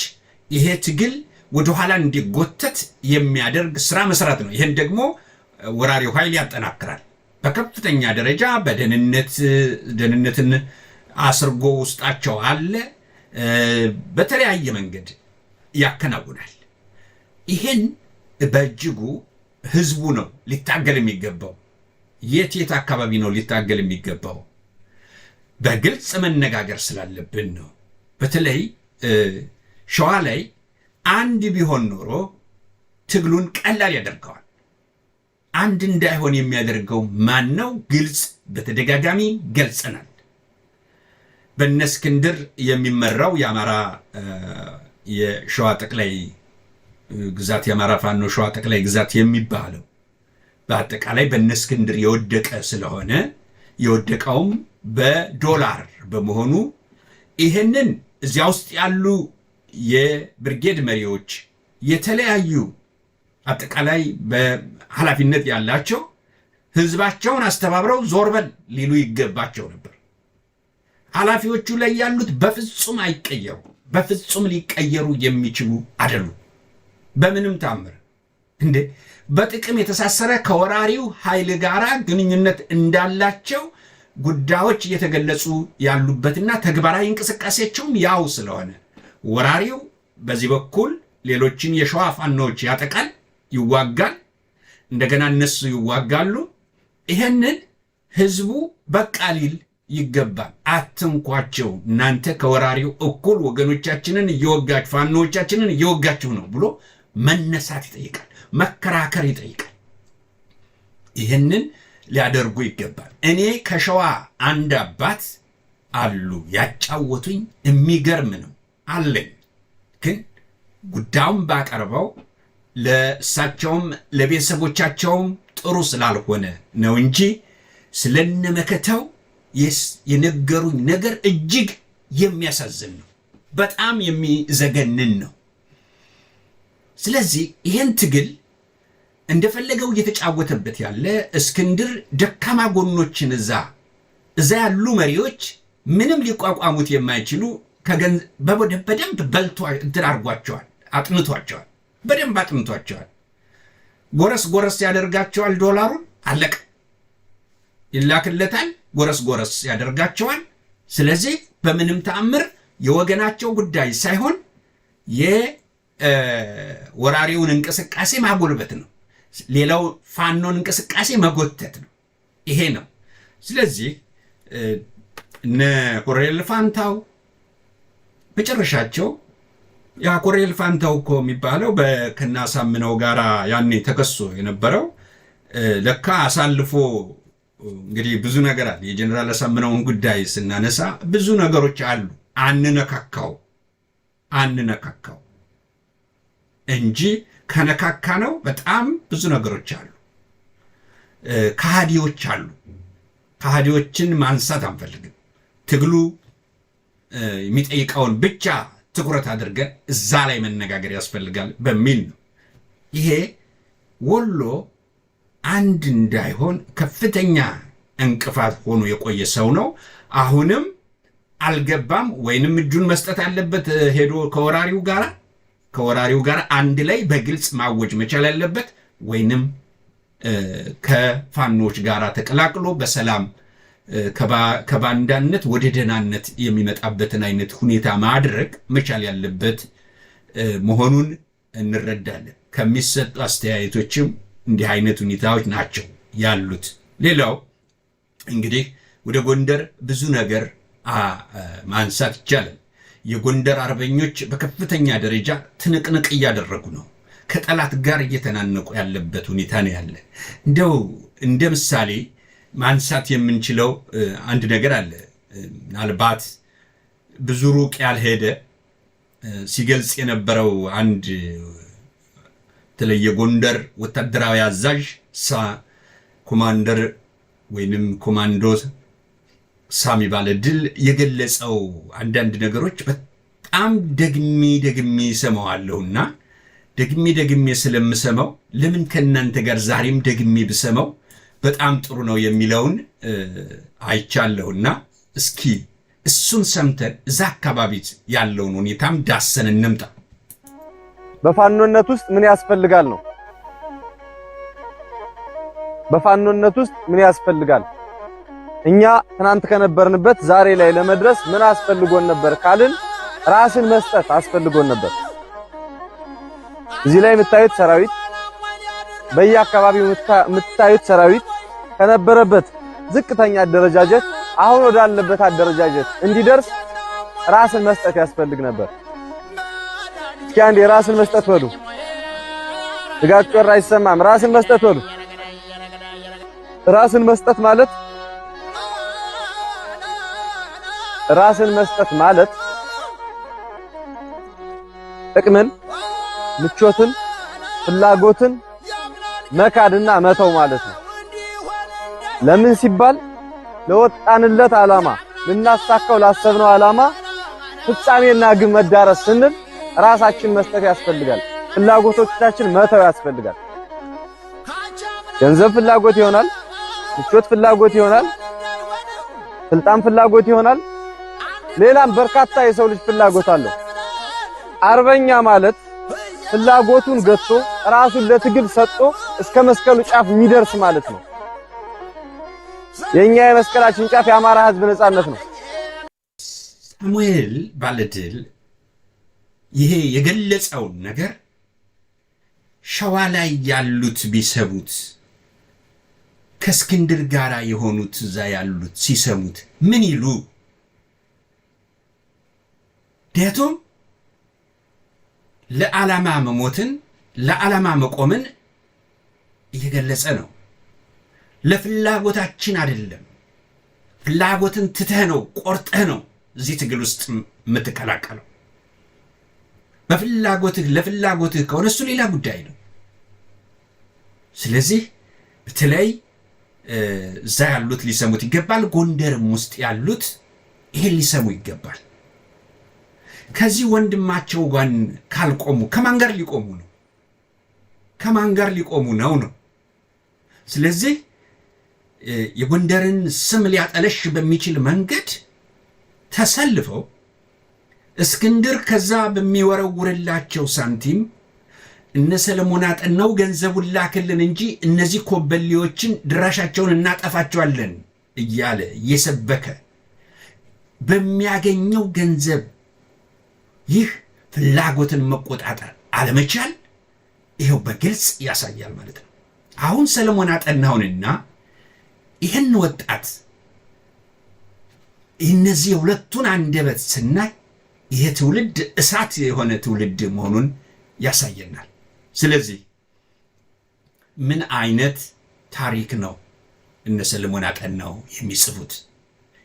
ይሄ ትግል ወደኋላ እንዲጎተት የሚያደርግ ስራ መስራት ነው። ይህን ደግሞ ወራሪው ኃይል ያጠናክራል። በከፍተኛ ደረጃ ደህንነትን አስርጎ ውስጣቸው አለ። በተለያየ መንገድ ያከናውናል። ይህን በእጅጉ ህዝቡ ነው ሊታገል የሚገባው። የት አካባቢ ነው ሊታገል የሚገባው? በግልጽ መነጋገር ስላለብን ነው። በተለይ ሸዋ ላይ አንድ ቢሆን ኖሮ ትግሉን ቀላል ያደርገዋል። አንድ እንዳይሆን የሚያደርገው ማን ነው? ግልጽ፣ በተደጋጋሚ ገልጸናል። በነ እስክንድር የሚመራው የአማራ የሸዋ ጠቅላይ ግዛት የአማራ ፋኖ ሸዋ ጠቅላይ ግዛት የሚባለው በአጠቃላይ በነ እስክንድር የወደቀ ስለሆነ የወደቀውም በዶላር በመሆኑ ይህንን እዚያ ውስጥ ያሉ የብርጌድ መሪዎች የተለያዩ አጠቃላይ በኃላፊነት ያላቸው ህዝባቸውን አስተባብረው ዞር በል ሊሉ ይገባቸው ነበር። ኃላፊዎቹ ላይ ያሉት በፍጹም አይቀየሩ፣ በፍጹም ሊቀየሩ የሚችሉ አይደሉም። በምንም ታምር እንዴ በጥቅም የተሳሰረ ከወራሪው ኃይል ጋራ ግንኙነት እንዳላቸው ጉዳዮች እየተገለጹ ያሉበትና ተግባራዊ እንቅስቃሴያቸውም ያው ስለሆነ ወራሪው በዚህ በኩል ሌሎችን የሸዋ ፋኖች ያጠቃል፣ ይዋጋል፣ እንደገና እነሱ ይዋጋሉ። ይሄንን ህዝቡ በቃ ሊል ይገባል። አትንኳቸው፣ እናንተ ከወራሪው እኩል ወገኖቻችንን እየወጋችሁ ፋኖቻችንን እየወጋችሁ ነው ብሎ መነሳት ይጠይቃል፣ መከራከር ይጠይቃል። ይህንን ሊያደርጉ ይገባል። እኔ ከሸዋ አንድ አባት አሉ ያጫወቱኝ፣ የሚገርም ነው አለኝ። ግን ጉዳዩን ባቀርበው ለእሳቸውም ለቤተሰቦቻቸውም ጥሩ ስላልሆነ ነው እንጂ ስለነመከተው የነገሩኝ ነገር እጅግ የሚያሳዝን ነው፣ በጣም የሚዘገንን ነው። ስለዚህ ይህን ትግል እንደፈለገው እየተጫወተበት ያለ እስክንድር ደካማ ጎኖችን እዛ ያሉ መሪዎች ምንም ሊቋቋሙት የማይችሉ በደንብ በልቶ እንትን አድርጓቸዋል፣ አጥንቷቸዋል፣ በደንብ አጥንቷቸዋል። ጎረስ ያደርጋቸዋል። ዶላሩን አለቀ፣ ይላክለታል፣ ጎረስ ያደርጋቸዋል። ስለዚህ በምንም ተአምር የወገናቸው ጉዳይ ሳይሆን የወራሪውን እንቅስቃሴ ማጎልበት ነው፣ ሌላው ፋኖን እንቅስቃሴ መጎተት ነው። ይሄ ነው። ስለዚህ እነ ኮሎኔል ፋንታው መጨረሻቸው ያ ኮሎኔል ፋንታው እኮ የሚባለው ከናሳምነው ጋር ያኔ ተከሶ የነበረው ለካ አሳልፎ እንግዲህ ብዙ ነገር አለ። የጀነራል አሳምነውን ጉዳይ ስናነሳ ብዙ ነገሮች አሉ። አንነካካው እንጂ ከነካካ ነው በጣም ብዙ ነገሮች አሉ። ከሃዲዎች አሉ። ከሃዲዎችን ማንሳት አንፈልግም። ትግሉ የሚጠይቀውን ብቻ ትኩረት አድርገን እዛ ላይ መነጋገር ያስፈልጋል በሚል ነው። ይሄ ወሎ አንድ እንዳይሆን ከፍተኛ እንቅፋት ሆኖ የቆየ ሰው ነው። አሁንም አልገባም ወይንም እጁን መስጠት አለበት ሄዶ ከወራሪው ጋር አንድ ላይ በግልጽ ማወጅ መቻል አለበት፣ ወይንም ከፋኖች ጋር ተቀላቅሎ በሰላም ከባንዳነት ወደ ደህናነት የሚመጣበትን አይነት ሁኔታ ማድረግ መቻል ያለበት መሆኑን እንረዳለን። ከሚሰጡ አስተያየቶችም እንዲህ አይነት ሁኔታዎች ናቸው ያሉት። ሌላው እንግዲህ ወደ ጎንደር ብዙ ነገር ማንሳት ይቻላል። የጎንደር አርበኞች በከፍተኛ ደረጃ ትንቅንቅ እያደረጉ ነው። ከጠላት ጋር እየተናነቁ ያለበት ሁኔታ ነው ያለ። እንደው እንደ ምሳሌ ማንሳት የምንችለው አንድ ነገር አለ። ምናልባት ብዙ ሩቅ ያልሄደ ሲገልጽ የነበረው አንድ የተለየ ጎንደር ወታደራዊ አዛዥ ኮማንደር ወይንም ኮማንዶ ሳሚ ባለድል የገለጸው አንዳንድ ነገሮች በጣም ደግሜ ሰማዋለሁና ደግሜ ስለምሰማው ለምን ከእናንተ ጋር ዛሬም ደግሜ ብሰማው በጣም ጥሩ ነው የሚለውን አይቻለሁና እስኪ እሱን ሰምተን እዛ አካባቢ ያለውን ሁኔታም ዳሰን እንምጣ። በፋኖነት ውስጥ ምን ያስፈልጋል ነው? በፋኖነት ውስጥ ምን ያስፈልጋል? እኛ ትናንት ከነበርንበት ዛሬ ላይ ለመድረስ ምን አስፈልጎን ነበር ካልን ራስን መስጠት አስፈልጎን ነበር። እዚህ ላይ የምታዩት ሰራዊት በየአካባቢው የምታዩት ሰራዊት ከነበረበት ዝቅተኛ አደረጃጀት አሁን ወዳለበት አደረጃጀት እንዲደርስ ራስን መስጠት ያስፈልግ ነበር። እስኪ አንዴ ራስን መስጠት በሉ። ድጋጭ አይሰማም። ራስን መስጠት በሉ። ራስን መስጠት ማለት ጥቅምን፣ ምቾትን፣ ፍላጎትን መካድና መተው ማለት ነው። ለምን ሲባል ለወጣንለት ዓላማ ልናሳካው ላሰብነው ዓላማ ፍጻሜና ግብ መዳረስ ስንል ራሳችን መስጠት ያስፈልጋል። ፍላጎቶቻችን መተው ያስፈልጋል። ገንዘብ ፍላጎት ይሆናል፣ ምቾት ፍላጎት ይሆናል፣ ስልጣን ፍላጎት ይሆናል፣ ሌላም በርካታ የሰው ልጅ ፍላጎት አለው። አርበኛ ማለት ፍላጎቱን ገጥቶ ራሱን ለትግል ሰጥቶ እስከ መስቀሉ ጫፍ የሚደርስ ማለት ነው። የኛ የመስቀላችን ጫፍ የአማራ ሕዝብ ነጻነት ነው። ሳሙኤል ባለድል ይሄ የገለጸው ነገር ሸዋ ላይ ያሉት ቢሰሙት፣ ከእስክንድር ጋር የሆኑት እዛ ያሉት ሲሰሙት ምን ይሉ? ምክንያቱም ለዓላማ መሞትን ለዓላማ መቆምን እየገለጸ ነው። ለፍላጎታችን አይደለም። ፍላጎትን ትተህ ነው ቆርጠህ ነው እዚህ ትግል ውስጥ የምትቀላቀለው። ለፍላጎትህ ከሆነ እሱ ሌላ ጉዳይ ነው። ስለዚህ በተለይ እዛ ያሉት ሊሰሙት ይገባል። ጎንደርም ውስጥ ያሉት ይሄን ሊሰሙ ይገባል። ከዚህ ወንድማቸው ጋር ካልቆሙ ከማን ጋር ሊቆሙ ነው? ከማን ጋር ሊቆሙ ነው? ስለዚህ የጎንደርን ስም ሊያጠለሽ በሚችል መንገድ ተሰልፈው እስክንድር ከዛ በሚወረውርላቸው ሳንቲም እነ ሰለሞን አጠናው ገንዘቡን ላክልን እንጂ እነዚህ ኮበሌዎችን ድራሻቸውን እናጠፋቸዋለን እያለ እየሰበከ በሚያገኘው ገንዘብ ይህ ፍላጎትን መቆጣጠር አለመቻል ይሄው በግልጽ ያሳያል ማለት ነው። አሁን ሰለሞን አጠናውንና ይህን ወጣት እነዚህ ሁለቱን አንደበት ስናይ ይሄ ትውልድ እሳት የሆነ ትውልድ መሆኑን ያሳየናል። ስለዚህ ምን አይነት ታሪክ ነው እነ ሰለሞን አጠናው የሚጽፉት?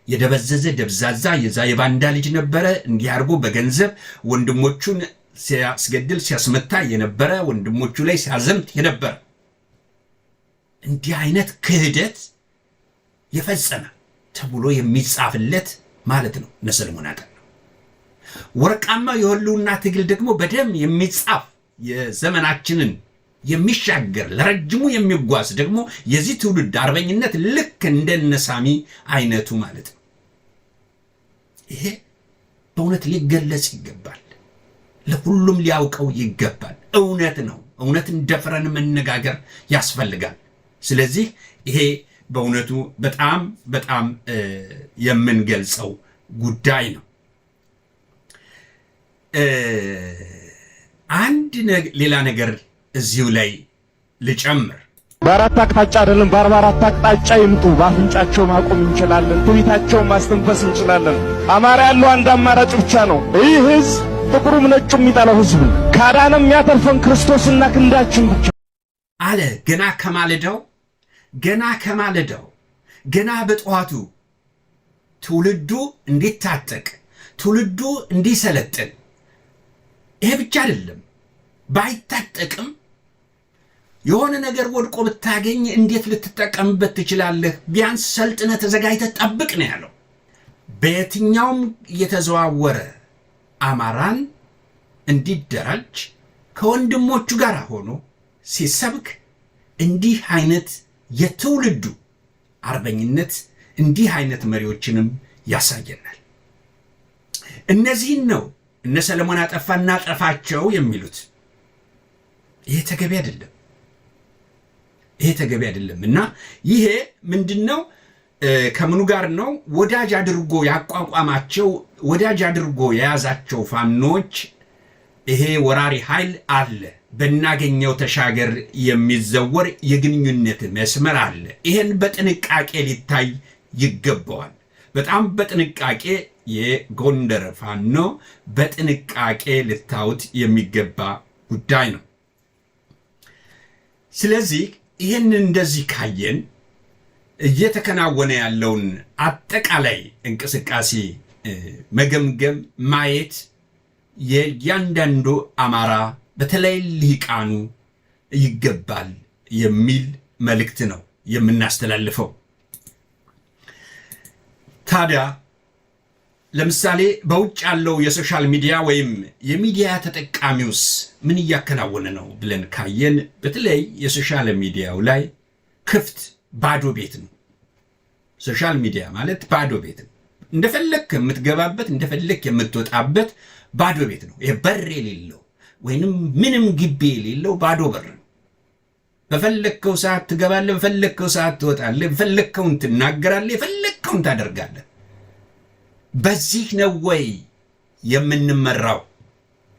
የደበዘዘ ደብዛዛ የዛ የባንዳ ልጅ ነበረ፣ እንዲህ አድርጎ በገንዘብ ወንድሞቹን ሲያስገድል ሲያስመታ የነበረ፣ ወንድሞቹ ላይ ሲያዘምት የነበረ፣ እንዲህ አይነት ክህደት የፈጸመ ተብሎ የሚጻፍለት ማለት ነው እነ ሰለሞን አጠናው። ወርቃማ የህልውና ትግል ደግሞ በደም የሚጻፍ የዘመናችንን የሚሻገር ለረጅሙ የሚጓዝ ደግሞ የዚህ ትውልድ አርበኝነት ልክ እንደነሳሚ አይነቱ ማለት ነው። ይሄ በእውነት ሊገለጽ ይገባል። ለሁሉም ሊያውቀው ይገባል። እውነት ነው። እውነትን ደፍረን መነጋገር ያስፈልጋል። ስለዚህ ይሄ በእውነቱ በጣም በጣም የምንገልጸው ጉዳይ ነው። አንድ ሌላ ነገር እዚሁ ላይ ልጨምር። በአራት አቅጣጫ አይደለም በ44 አቅጣጫ ይምጡ፣ በአፍንጫቸው ማቆም እንችላለን፣ ትዊታቸውን ማስተንፈስ እንችላለን። አማራ ያለው አንድ አማራጭ ብቻ ነው። ይህ ህዝብ ጥቁሩም ነጩም የሚጠላው ህዝብ ነው። ካዳንም የሚያተርፈን ክርስቶስና ክንዳችን ብቻ አለ። ገና በጠዋቱ ትውልዱ እንዲታጠቅ፣ ትውልዱ እንዲሰለጥን። ይሄ ብቻ አይደለም፣ ባይታጠቅም የሆነ ነገር ወድቆ ብታገኝ እንዴት ልትጠቀምበት ትችላለህ? ቢያንስ ሰልጥነ ተዘጋጅተ ጠብቅ ነው ያለው። በየትኛውም እየተዘዋወረ አማራን እንዲደራጅ ከወንድሞቹ ጋር ሆኖ ሲሰብክ እንዲህ አይነት የትውልዱ አርበኝነት እንዲህ አይነት መሪዎችንም ያሳየናል። እነዚህን ነው እነ ሰለሞን አጠፋና ጠፋቸው የሚሉት። ይሄ ተገቢ አይደለም። እና ይሄ ምንድነው? ከምኑ ጋር ነው? ወዳጅ አድርጎ ያቋቋማቸው፣ ወዳጅ አድርጎ የያዛቸው ፋኖች ይሄ ወራሪ ኃይል አለ። በናገኘው ተሻገር የሚዘወር የግንኙነት መስመር አለ። ይሄን በጥንቃቄ ሊታይ ይገባዋል። በጣም በጥንቃቄ የጎንደር ፋኖ በጥንቃቄ ልታዩት የሚገባ ጉዳይ ነው። ስለዚህ ይህን እንደዚህ ካየን እየተከናወነ ያለውን አጠቃላይ እንቅስቃሴ መገምገም ማየት የእያንዳንዱ አማራ በተለይ ልሂቃኑ ይገባል የሚል መልእክት ነው የምናስተላልፈው። ታዲያ ለምሳሌ በውጭ ያለው የሶሻል ሚዲያ ወይም የሚዲያ ተጠቃሚውስ ምን እያከናወነ ነው ብለን ካየን በተለይ የሶሻል ሚዲያው ላይ ክፍት ባዶ ቤት ነው። ሶሻል ሚዲያ ማለት ባዶ ቤት ነው። እንደፈለክ የምትገባበት እንደፈለክ የምትወጣበት ባዶ ቤት ነው። ይሄ በር የሌለው ወይንም ምንም ግቢ የሌለው ባዶ በር ነው። በፈለከው ሰዓት ትገባለህ፣ በፈለከው ሰዓት ትወጣለህ፣ በፈለከውን ትናገራለህ፣ የፈለከውን ታደርጋለህ። በዚህ ነው ወይ የምንመራው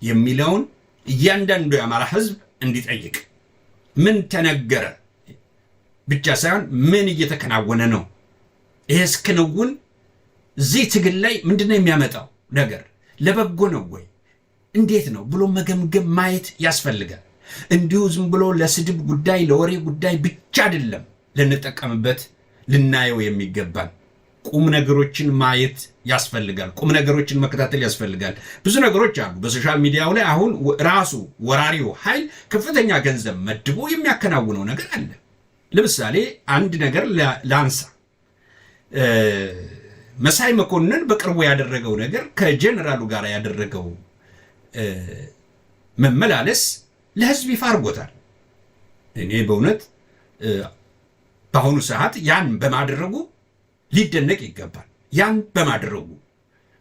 የሚለውን እያንዳንዱ የአማራ ህዝብ እንዲጠይቅ፣ ምን ተነገረ ብቻ ሳይሆን ምን እየተከናወነ ነው? ይሄስ ክንውን እዚህ ትግል ላይ ምንድነው የሚያመጣው ነገር? ለበጎ ነው ወይ እንዴት ነው ብሎ መገምገም ማየት ያስፈልጋል። እንዲሁ ዝም ብሎ ለስድብ ጉዳይ ለወሬ ጉዳይ ብቻ አይደለም ልንጠቀምበት ልናየው የሚገባል። ቁም ነገሮችን ማየት ያስፈልጋል። ቁም ነገሮችን መከታተል ያስፈልጋል። ብዙ ነገሮች አሉ በሶሻል ሚዲያው ላይ። አሁን ራሱ ወራሪው ኃይል ከፍተኛ ገንዘብ መድቦ የሚያከናውነው ነገር አለ። ለምሳሌ አንድ ነገር ላንሳ። መሳይ መኮንን በቅርቡ ያደረገው ነገር ከጀነራሉ ጋር ያደረገው መመላለስ ለህዝብ ይፋ አድርጎታል። እኔ በእውነት በአሁኑ ሰዓት ያን በማድረጉ ሊደነቅ ይገባል። ያን በማድረጉ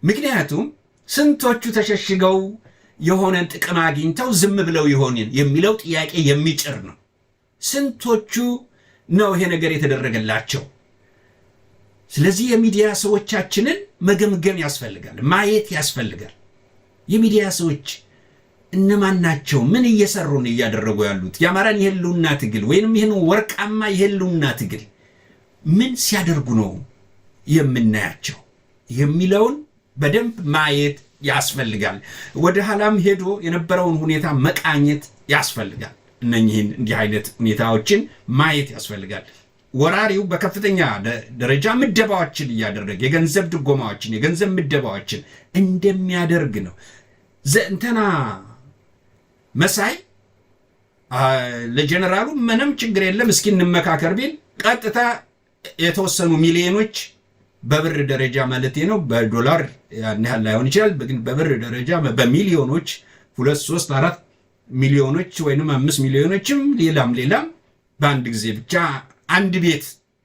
ምክንያቱም ስንቶቹ ተሸሽገው የሆነን ጥቅም አግኝተው ዝም ብለው ይሆን የሚለው ጥያቄ የሚጭር ነው። ስንቶቹ ነው ይሄ ነገር የተደረገላቸው? ስለዚህ የሚዲያ ሰዎቻችንን መገምገም ያስፈልጋል፣ ማየት ያስፈልጋል። የሚዲያ ሰዎች እነማን ናቸው? ምን እየሰሩ ነው እያደረጉ ያሉት? የአማራን የህልውና ትግል ወይንም ይህን ወርቃማ የህልውና ትግል ምን ሲያደርጉ ነው የምናያቸው የሚለውን በደንብ ማየት ያስፈልጋል። ወደ ኋላም ሄዶ የነበረውን ሁኔታ መቃኘት ያስፈልጋል። እነኚህን እንዲህ አይነት ሁኔታዎችን ማየት ያስፈልጋል። ወራሪው በከፍተኛ ደረጃ ምደባዎችን እያደረገ የገንዘብ ድጎማዎችን የገንዘብ ምደባዎችን እንደሚያደርግ ነው። ዘንተና መሳይ ለጀነራሉ ምንም ችግር የለም እስኪ እንመካከር ቢል ቀጥታ የተወሰኑ ሚሊዮኖች በብር ደረጃ ማለት ነው። በዶላር ያን ያህል ላይሆን ይችላል፣ ግን በብር ደረጃ በሚሊዮኖች 2 3 4 ሚሊዮኖች ወይንም 5 ሚሊዮኖችም ሌላም በአንድ ጊዜ ብቻ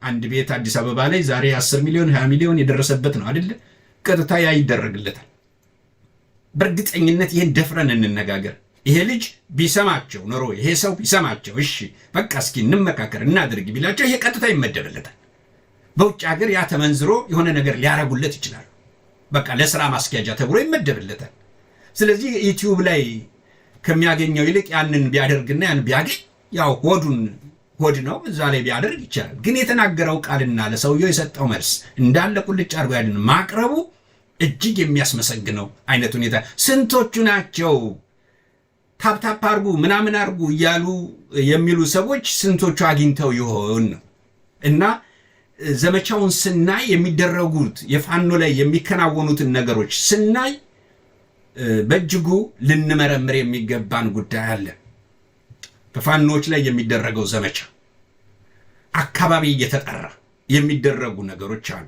አንድ ቤት አዲስ አበባ ላይ ዛሬ 10 ሚሊዮን 20 ሚሊዮን የደረሰበት ነው አይደል? ቀጥታ ያ ይደረግለታል። በእርግጠኝነት ይሄን ደፍረን እንነጋገር። ይሄ ልጅ ቢሰማቸው ኖሮ ይሄ ሰው ቢሰማቸው እሺ በቃ እስኪ እንመካከር እናድርግ ቢላቸው ይሄ ቀጥታ ይመደብለታል። በውጭ ሀገር ያ ተመንዝሮ የሆነ ነገር ሊያረጉለት ይችላል። በቃ ለስራ ማስኪያጃ ተብሎ ይመደብለታል። ስለዚህ ዩቲዩብ ላይ ከሚያገኘው ይልቅ ያንን ቢያደርግና ያን ቢያገኝ ያው ሆድ ነው እዛ ላይ ቢያደርግ ይቻላል። ግን የተናገረው ቃልና ለሰውየው የሰጠው መልስ እንዳለ ቁልጭ አድርጎ ያንን ማቅረቡ እጅግ የሚያስመሰግነው አይነት ሁኔታ። ስንቶቹ ናቸው ታፕታፕ አርጉ ምናምን አርጉ እያሉ የሚሉ ሰዎች ስንቶቹ አግኝተው ይሆን ነው። እና ዘመቻውን ስናይ የሚደረጉት የፋኖ ላይ የሚከናወኑትን ነገሮች ስናይ በእጅጉ ልንመረምር የሚገባን ጉዳይ አለ። በፋኖች ላይ የሚደረገው ዘመቻ አካባቢ እየተጠራ የሚደረጉ ነገሮች አሉ።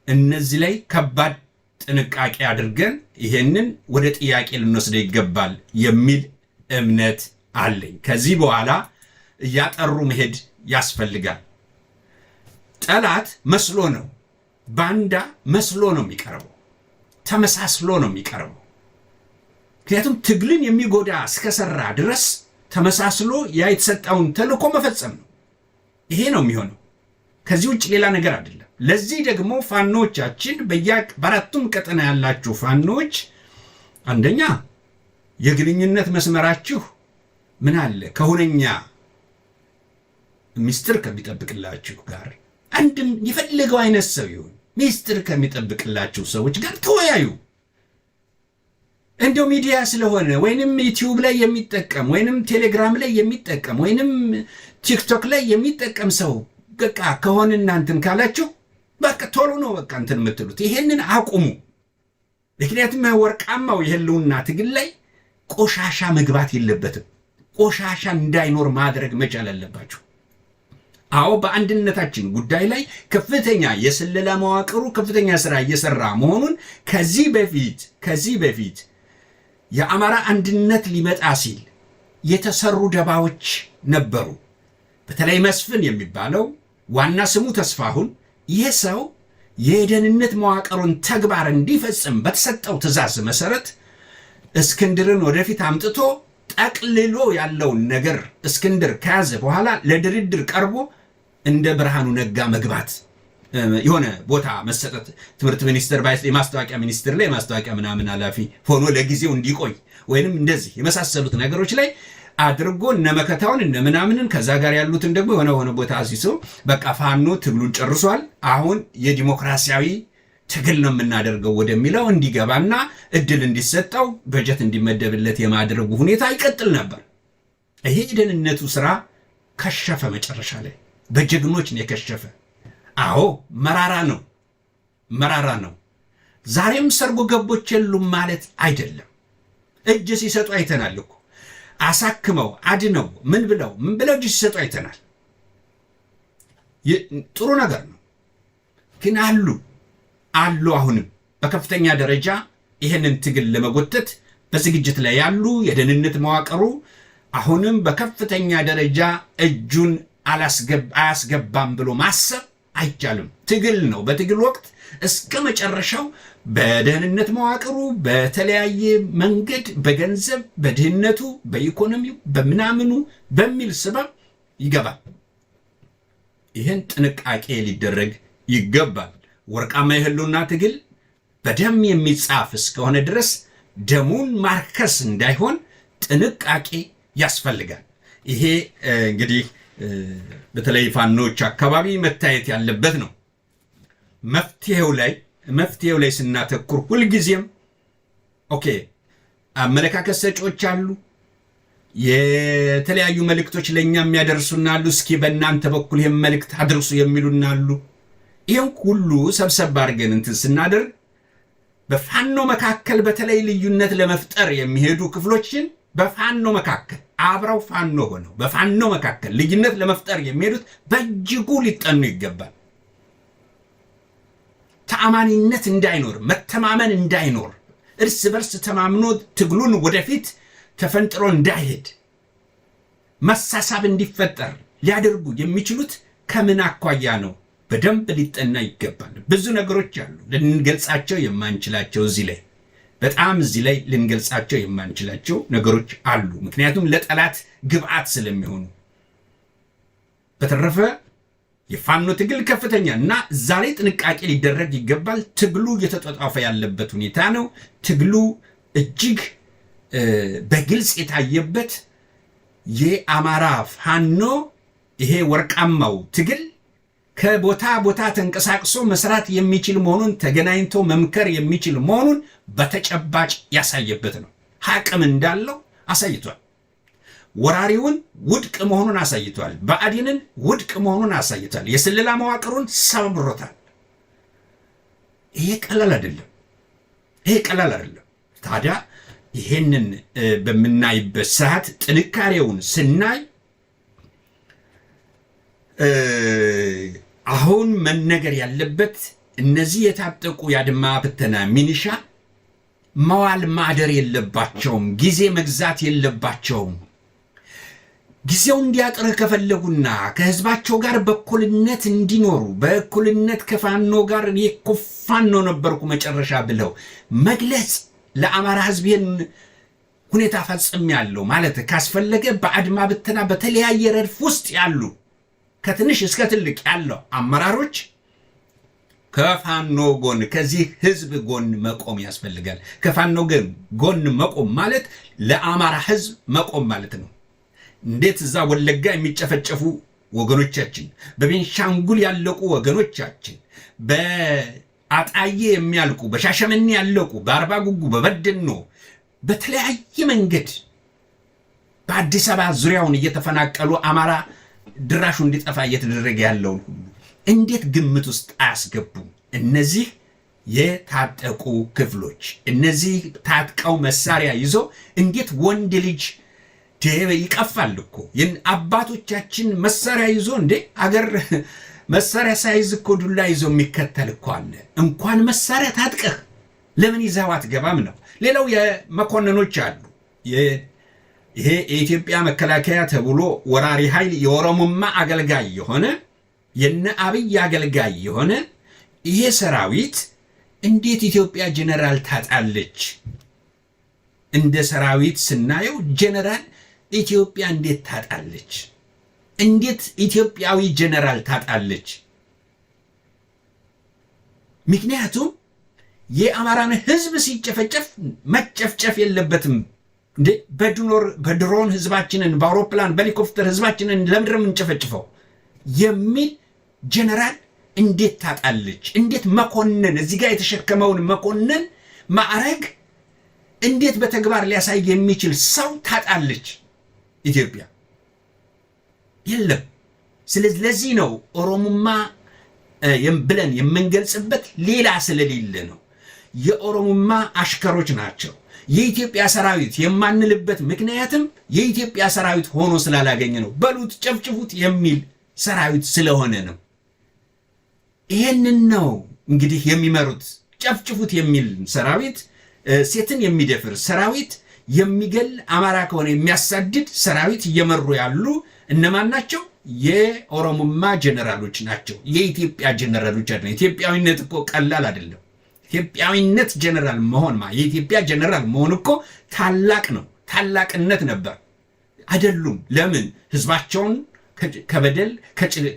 እነዚህ ላይ ከባድ ጥንቃቄ አድርገን ይሄንን ወደ ጥያቄ ልንወስደው ይገባል የሚል እምነት አለኝ። ከዚህ በኋላ እያጠሩ መሄድ ያስፈልጋል። ጠላት መስሎ ነው፣ ባንዳ መስሎ ነው የሚቀርበው፣ ተመሳስሎ ነው የሚቀርበው። ምክንያቱም ትግልን የሚጎዳ እስከሰራ ድረስ ተመሳስሎ ያ የተሰጠውን ተልእኮ መፈጸም ነው። ይሄ ነው የሚሆነው፣ ከዚህ ውጭ ሌላ ነገር አይደለም። ለዚህ ደግሞ ፋኖቻችን በአራቱም ቀጠና ያላችሁ ፋኖች አንደኛ የግንኙነት መስመራችሁ ምን አለ ከሁነኛ ሚስጥር ከሚጠብቅላችሁ ጋር አንድም የፈለገው አይነት ሰው ይሁን ሚስጥር ከሚጠብቅላችሁ ሰዎች ጋር ተወያዩ። እንደው ሚዲያ ስለሆነ ወይንም ዩቲዩብ ላይ የሚጠቀም ወይንም ቴሌግራም ላይ የሚጠቀም ወይንም ቲክቶክ ላይ የሚጠቀም ሰው በቃ ከሆነ እናንተን ካላችሁ በቃ ቶሎ ነው በቃ እንትን የምትሉት። ይሄንን አቁሙ። ምክንያቱም ወርቃማው የህልውና ትግል ላይ ቆሻሻ መግባት የለበትም። ቆሻሻ እንዳይኖር ማድረግ መቻል አለባችሁ። አዎ በአንድነታችን ጉዳይ ላይ ከፍተኛ የስለላ መዋቅሩ ከፍተኛ ስራ እየሰራ መሆኑን ከዚህ በፊት የአማራ አንድነት ሊመጣ ሲል የተሰሩ ደባዎች ነበሩ። በተለይ መስፍን የሚባለው ዋና ስሙ ተስፋሁን ይህ ሰው የደህንነት መዋቅሩን ተግባር እንዲፈጽም በተሰጠው ትእዛዝ መሰረት እስክንድርን ወደፊት አምጥቶ ጠቅልሎ ያለውን ነገር እስክንድር ከያዘ በኋላ ለድርድር ቀርቦ እንደ ብርሃኑ ነጋ መግባት የሆነ ቦታ መሰጠት ትምህርት ሚኒስቴር የማስታወቂያ ሚኒስቴር ላይ የማስታወቂያ ምናምን ኃላፊ ሆኖ ለጊዜው እንዲቆይ ወይንም እንደዚህ የመሳሰሉት ነገሮች ላይ አድርጎ እነመከታውን እነምናምንን ከዛ ጋር ያሉትን ደግሞ የሆነ ቦታ አሲሶ በቃ ፋኖ ትግሉን ጨርሷል፣ አሁን የዲሞክራሲያዊ ትግል ነው የምናደርገው ወደሚለው እንዲገባና እድል እንዲሰጠው በጀት እንዲመደብለት የማድረጉ ሁኔታ ይቀጥል ነበር። ይሄ የደህንነቱ ስራ ከሸፈ። መጨረሻ ላይ በጀግኖች ነው የከሸፈ። አዎ መራራ ነው። ዛሬም ሰርጎ ገቦች የሉም ማለት አይደለም። እጅ ሲሰጡ አይተናል እኮ አሳክመው አድነው ምን ብለው እጅ ሲሰጡ አይተናል። ጥሩ ነገር ነው። ግን አሉ አሁንም በከፍተኛ ደረጃ ይህንን ትግል ለመጎተት በዝግጅት ላይ ያሉ የደህንነት መዋቅሩ አሁንም በከፍተኛ ደረጃ እጁን አያስገባም ብሎ ማሰብ አይቻልም። ትግል ነው። በትግል ወቅት እስከ መጨረሻው በደህንነት መዋቅሩ በተለያየ መንገድ በገንዘብ በድህነቱ በኢኮኖሚው በምናምኑ በሚል ስበብ ይገባል። ይህን ጥንቃቄ ሊደረግ ይገባል። ወርቃማ የህልውና ትግል በደም የሚጻፍ እስከሆነ ድረስ ደሙን ማርከስ እንዳይሆን ጥንቃቄ ያስፈልጋል። ይሄ እንግዲህ በተለይ ፋኖች አካባቢ መታየት ያለበት ነው። መፍትሄው ላይ ስናተኩር ሁልጊዜም ኦኬ አመለካከት ሰጪዎች አሉ፣ የተለያዩ መልእክቶች ለኛ የሚያደርሱና አሉ። እስኪ በእናንተ በኩል ይሄን መልእክት አድርሱ የሚሉና አሉ። ይሄን ሁሉ ሰብሰብ አድርገን እንትን ስናደርግ በፋኖ መካከል በተለይ ልዩነት ለመፍጠር የሚሄዱ ክፍሎችን በፋኖ መካከል አብረው ፋኖ ሆነው በፋኖ መካከል ልዩነት ለመፍጠር የሚሄዱት በእጅጉ ሊጠኑ ይገባል። ተአማኒነት እንዳይኖር፣ መተማመን እንዳይኖር፣ እርስ በርስ ተማምኖ ትግሉን ወደፊት ተፈንጥሮ እንዳይሄድ መሳሳብ እንዲፈጠር ሊያደርጉ የሚችሉት ከምን አኳያ ነው? በደንብ ሊጠና ይገባል። ብዙ ነገሮች አሉ ልንገልጻቸው የማንችላቸው እዚህ ላይ ልንገልጻቸው የማንችላቸው ነገሮች አሉ። ምክንያቱም ለጠላት ግብአት ስለሚሆኑ። በተረፈ የፋኖ ትግል ከፍተኛ እና እዛ ላይ ጥንቃቄ ሊደረግ ይገባል። ትግሉ እየተጧጧፈ ያለበት ሁኔታ ነው። ትግሉ እጅግ በግልጽ የታየበት የአማራ ፋኖ ይሄ ወርቃማው ትግል ከቦታ ቦታ ተንቀሳቅሶ መስራት የሚችል መሆኑን፣ ተገናኝቶ መምከር የሚችል መሆኑን በተጨባጭ ያሳየበት ነው። አቅም እንዳለው አሳይቷል። ወራሪውን ውድቅ መሆኑን አሳይቷል። ብአዴንን ውድቅ መሆኑን አሳይቷል። የስለላ መዋቅሩን ሰብሮታል። ይሄ ቀላል አይደለም። ታዲያ ይሄንን በምናይበት ሰዓት ጥንካሬውን ስናይ አሁን መነገር ያለበት እነዚህ የታጠቁ የአድማ ብተና ሚኒሻ መዋል ማደር የለባቸውም። ጊዜ መግዛት የለባቸውም። ጊዜው እንዲያጥር ከፈለጉና ከህዝባቸው ጋር በእኩልነት እንዲኖሩ በእኩልነት ከፋኖ ጋር እኔ እኮ ፋኖ ነበርኩ መጨረሻ ብለው መግለጽ ለአማራ ህዝብ ይህን ሁኔታ ፈጽሜያለሁ ማለት ካስፈለገ በአድማ ብተና በተለያየ ረድፍ ውስጥ ያሉ ከትንሽ እስከ ትልቅ ያለው አመራሮች ከፋኖ ጎን ከዚህ ህዝብ ጎን መቆም ያስፈልጋል። ከፋኖ ጎን መቆም ማለት ለአማራ ህዝብ መቆም ማለት ነው። እንዴት እዛ ወለጋ የሚጨፈጨፉ ወገኖቻችን፣ በቤንሻንጉል ያለቁ ወገኖቻችን፣ በአጣዬ የሚያልቁ፣ በሻሸመኔ ያለቁ፣ በአርባ ጉጉ፣ በበደኖ በተለያየ መንገድ በአዲስ አበባ ዙሪያውን እየተፈናቀሉ አማራ ድራሹ እንዲጠፋ እየተደረገ ያለውን ሁሉ እንዴት ግምት ውስጥ አያስገቡም? እነዚህ የታጠቁ ክፍሎች እነዚህ ታጥቀው መሳሪያ ይዞ እንዴት ወንድ ልጅ ይቀፋል እኮ አባቶቻችን መሳሪያ ይዞ እንዴ አገር መሳሪያ ሳይዝ እኮ ዱላ ይዞ የሚከተል እኮ አለ። እንኳን መሳሪያ ታጥቀህ ለምን ይዘው አትገባም ነው። ሌላው የመኮንኖች አሉ። ይሄ የኢትዮጵያ መከላከያ ተብሎ ወራሪ ኃይል የኦሮሞማ አገልጋይ የሆነ የነ አብይ አገልጋይ የሆነ ይሄ ሰራዊት እንዴት ኢትዮጵያ ጀነራል ታጣለች? እንደ ሰራዊት ስናየው ጀነራል ኢትዮጵያ እንዴት ታጣለች? እንዴት ኢትዮጵያዊ ጀነራል ታጣለች? ምክንያቱም የአማራን ህዝብ ሲጨፈጨፍ መጨፍጨፍ የለበትም እንዴ? በድሮን ህዝባችንን በአውሮፕላን በሄሊኮፕተር ህዝባችንን ለምድር የምንጨፈጭፈው የሚል ጀነራል እንዴት ታጣለች? እንዴት መኮንን እዚህ ጋር የተሸከመውን መኮንን ማዕረግ እንዴት በተግባር ሊያሳይ የሚችል ሰው ታጣለች ኢትዮጵያ? የለም። ስለዚህ ለዚህ ነው ኦሮሞማ ብለን የምንገልጽበት ሌላ ስለሌለ ነው። የኦሮሞማ አሽከሮች ናቸው። የኢትዮጵያ ሰራዊት የማንልበት ምክንያትም የኢትዮጵያ ሰራዊት ሆኖ ስላላገኘ ነው። በሉት ጨፍጭፉት የሚል ሰራዊት ስለሆነ ነው። ይሄንን ነው እንግዲህ የሚመሩት። ጨፍጭፉት የሚል ሰራዊት፣ ሴትን የሚደፍር ሰራዊት፣ የሚገል አማራ ከሆነ የሚያሳድድ ሰራዊት እየመሩ ያሉ እነማን ናቸው? የኦሮሞማ ጀነራሎች ናቸው። የኢትዮጵያ ጀነራሎች አይደለም። ኢትዮጵያዊነት እኮ ቀላል አይደለም። ኢትዮጵያዊነት ጀነራል መሆን የኢትዮጵያ ጀነራል መሆን እኮ ታላቅ ነው። ታላቅነት ነበር። አይደሉም። ለምን? ህዝባቸውን ከበደል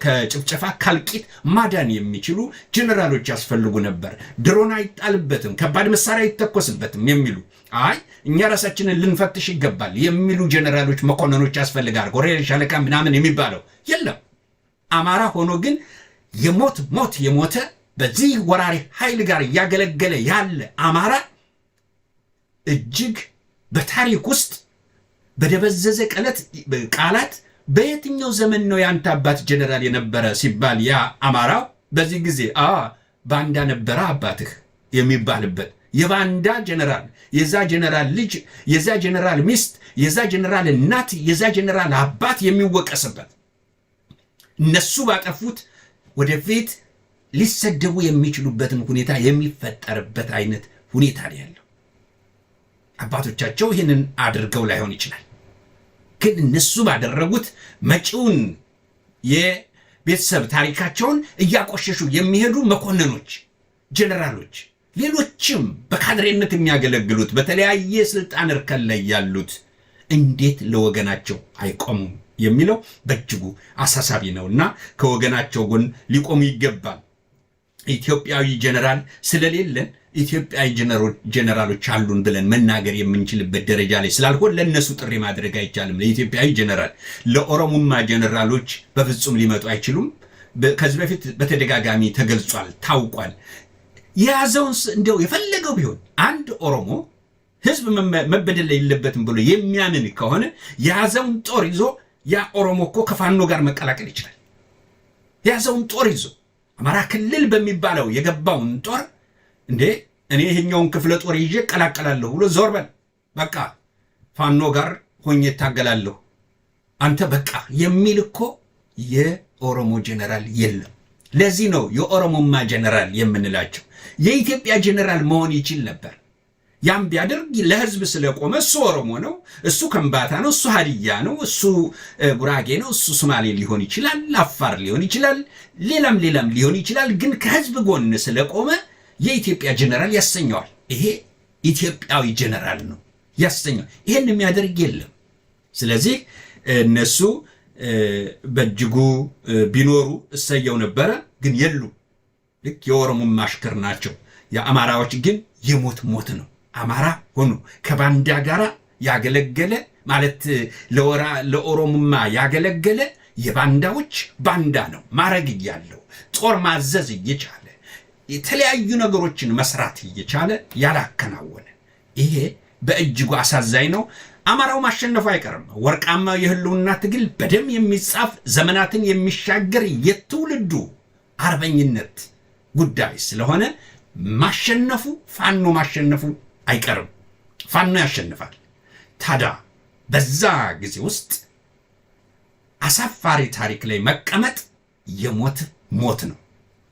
ከጭፍጨፋ ካልቂት ማዳን የሚችሉ ጀነራሎች ያስፈልጉ ነበር። ድሮን አይጣልበትም፣ ከባድ መሳሪያ አይተኮስበትም የሚሉ አይ እኛ ራሳችንን ልንፈትሽ ይገባል የሚሉ ጀነራሎች መኮንኖች ያስፈልጋል። ጎሬ ሻለቃ ምናምን የሚባለው የለም። አማራ ሆኖ ግን ሞት የሞተ በዚህ ወራሪ ኃይል ጋር እያገለገለ ያለ አማራ እጅግ በታሪክ ውስጥ በደበዘዘ ቃላት በየትኛው ዘመን ነው ያንተ አባት ጀነራል የነበረ ሲባል ያ አማራው በዚህ ጊዜ ባንዳ ነበረ አባትህ የሚባልበት የባንዳ ጀነራል፣ የዛ ጀነራል ልጅ፣ የዛ ጀነራል ሚስት፣ የዛ ጀነራል እናት፣ የዛ ጀነራል አባት የሚወቀስበት እነሱ ባጠፉት ወደፊት ሊሰደቡ የሚችሉበትን ሁኔታ የሚፈጠርበት አይነት ሁኔታ ነው ያለው። አባቶቻቸው ይህንን አድርገው ላይሆን ይችላል፣ ግን እነሱ ባደረጉት መጪውን የቤተሰብ ታሪካቸውን እያቆሸሹ የሚሄዱ መኮንኖች፣ ጀነራሎች፣ ሌሎችም በካድሬነት የሚያገለግሉት በተለያየ ስልጣን እርከን ላይ ያሉት እንዴት ለወገናቸው አይቆሙም የሚለው በእጅጉ አሳሳቢ ነውና ከወገናቸው ጎን ሊቆሙ ይገባል። ኢትዮጵያዊ ጀነራል ስለሌለን ኢትዮጵያዊ ጀነራሎች አሉን ብለን መናገር የምንችልበት ደረጃ ላይ ስላልሆን ለነሱ ጥሪ ማድረግ አይቻልም። ለኢትዮጵያዊ ጀነራል፣ ለኦሮሞማ ጀነራሎች በፍጹም ሊመጡ አይችሉም። ከዚህ በፊት በተደጋጋሚ ተገልጿል፣ ታውቋል። የያዘውን እንደው የፈለገው ቢሆን አንድ ኦሮሞ ህዝብ መበደል የለበትም ብሎ የሚያምን ከሆነ የያዘውን ጦር ይዞ ያ ኦሮሞ እኮ ከፋኖ ጋር መቀላቀል ይችላል። የያዘውን ጦር ይዞ አማራ ክልል በሚባለው የገባውን ጦር እንዴ እኔ ይሄኛውን ክፍለ ጦር ይዤ ቀላቀላለሁ ብሎ ዞር በል በቃ ፋኖ ጋር ሆኜ ታገላለሁ አንተ በቃ የሚል እኮ የኦሮሞ ጀነራል የለም። ለዚህ ነው የኦሮሞማ ጀነራል የምንላቸው። የኢትዮጵያ ጀነራል መሆን ይችል ነበር። ያም ቢያደርግ ለህዝብ ስለቆመ እሱ ኦሮሞ ነው፣ እሱ ከምባታ ነው፣ እሱ ሀዲያ ነው፣ እሱ ጉራጌ ነው፣ እሱ ሶማሌ ሊሆን ይችላል፣ አፋር ሊሆን ይችላል፣ ሌላም ሊሆን ይችላል። ግን ከህዝብ ጎን ስለቆመ የኢትዮጵያ ጀነራል ያሰኘዋል። ይሄ ኢትዮጵያዊ ጀነራል ነው ያሰኘው። ይሄን የሚያደርግ የለም። ስለዚህ እነሱ በእጅጉ ቢኖሩ እሰየው ነበረ፣ ግን የሉ። ልክ የኦሮሞም ማሽከር ናቸው። የአማራዎች ግን የሞት ሞት ነው። አማራ ሆኖ ከባንዳ ጋራ ያገለገለ ማለት ለኦሮሞማ ያገለገለ የባንዳዎች ባንዳ ነው። ማረግ እያለው ጦር ማዘዝ እየቻለ የተለያዩ ነገሮችን መስራት እየቻለ ያላከናወነ ይሄ በእጅጉ አሳዛኝ ነው። አማራው ማሸነፉ አይቀርም። ወርቃማው የህልውና ትግል በደም የሚጻፍ ዘመናትን የሚሻገር የትውልዱ አርበኝነት ጉዳይ ስለሆነ ማሸነፉ ፋኖ ማሸነፉ አይቀርም። ፋኖ ያሸንፋል። ታዲያ በዛ ጊዜ ውስጥ አሳፋሪ ታሪክ ላይ መቀመጥ የሞት ሞት ነው።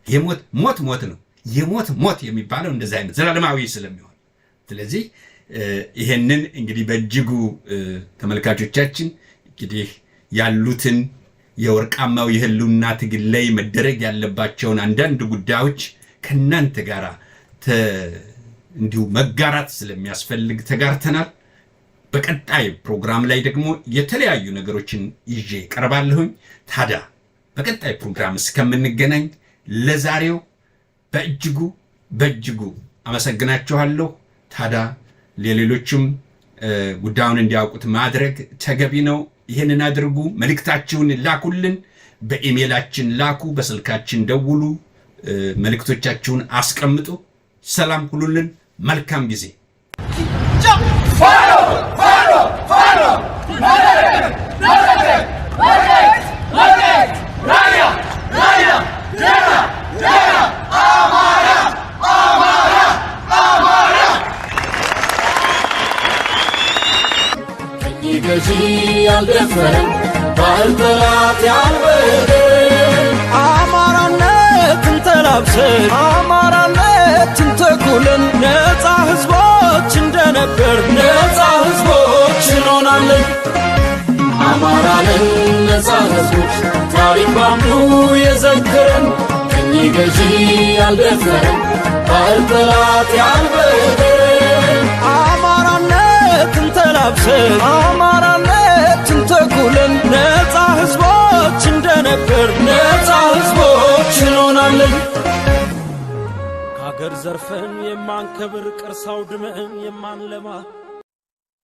የሞት ሞት ነው። የሞት ሞት የሚባለው እንደዚህ አይነት ዘላለማዊ ስለሚሆን ስለዚህ ይሄንን እንግዲህ በእጅጉ ተመልካቾቻችን እንግዲህ ያሉትን የወርቃማው የህልውና ትግል ላይ መደረግ ያለባቸውን አንዳንድ ጉዳዮች ከናንተ ጋር እንዲሁ መጋራት ስለሚያስፈልግ ተጋርተናል። በቀጣይ ፕሮግራም ላይ ደግሞ የተለያዩ ነገሮችን ይዤ ቀርባለሁኝ። ታዲያ በቀጣይ ፕሮግራም እስከምንገናኝ ለዛሬው በእጅጉ አመሰግናችኋለሁ። ታዲያ ለሌሎችም ጉዳዩን እንዲያውቁት ማድረግ ተገቢ ነው። ይህንን አድርጉ። መልእክታችሁን ላኩልን። በኢሜይላችን ላኩ፣ በስልካችን ደውሉ፣ መልእክቶቻችሁን አስቀምጡ። ሰላም ሁሉልን። መልካም ጊዜ። ገዢ ያልደፈረን ባህል ጠላት ያልበደ አማራነትን ተላብሰን አማራነትን ተኩለን ነፃ ህዝቦች እንደነበር ነፃ ህዝቦች እንሆናለን። አማራንን ነፃ ህዝቦች ታሪክ ባምዱ የዘከረን ቀኝ ገዢ ያልደፈረን ባህል ጠላት ያልበደን አማራነትን ተላብሰን አማራነትን ተኩለን ነፃ ህዝቦች እንደነበር ነፃ ህዝቦች እንሆናለን። ከአገር ዘርፈን የማንከብር ቅርስ አውድመን የማንለማ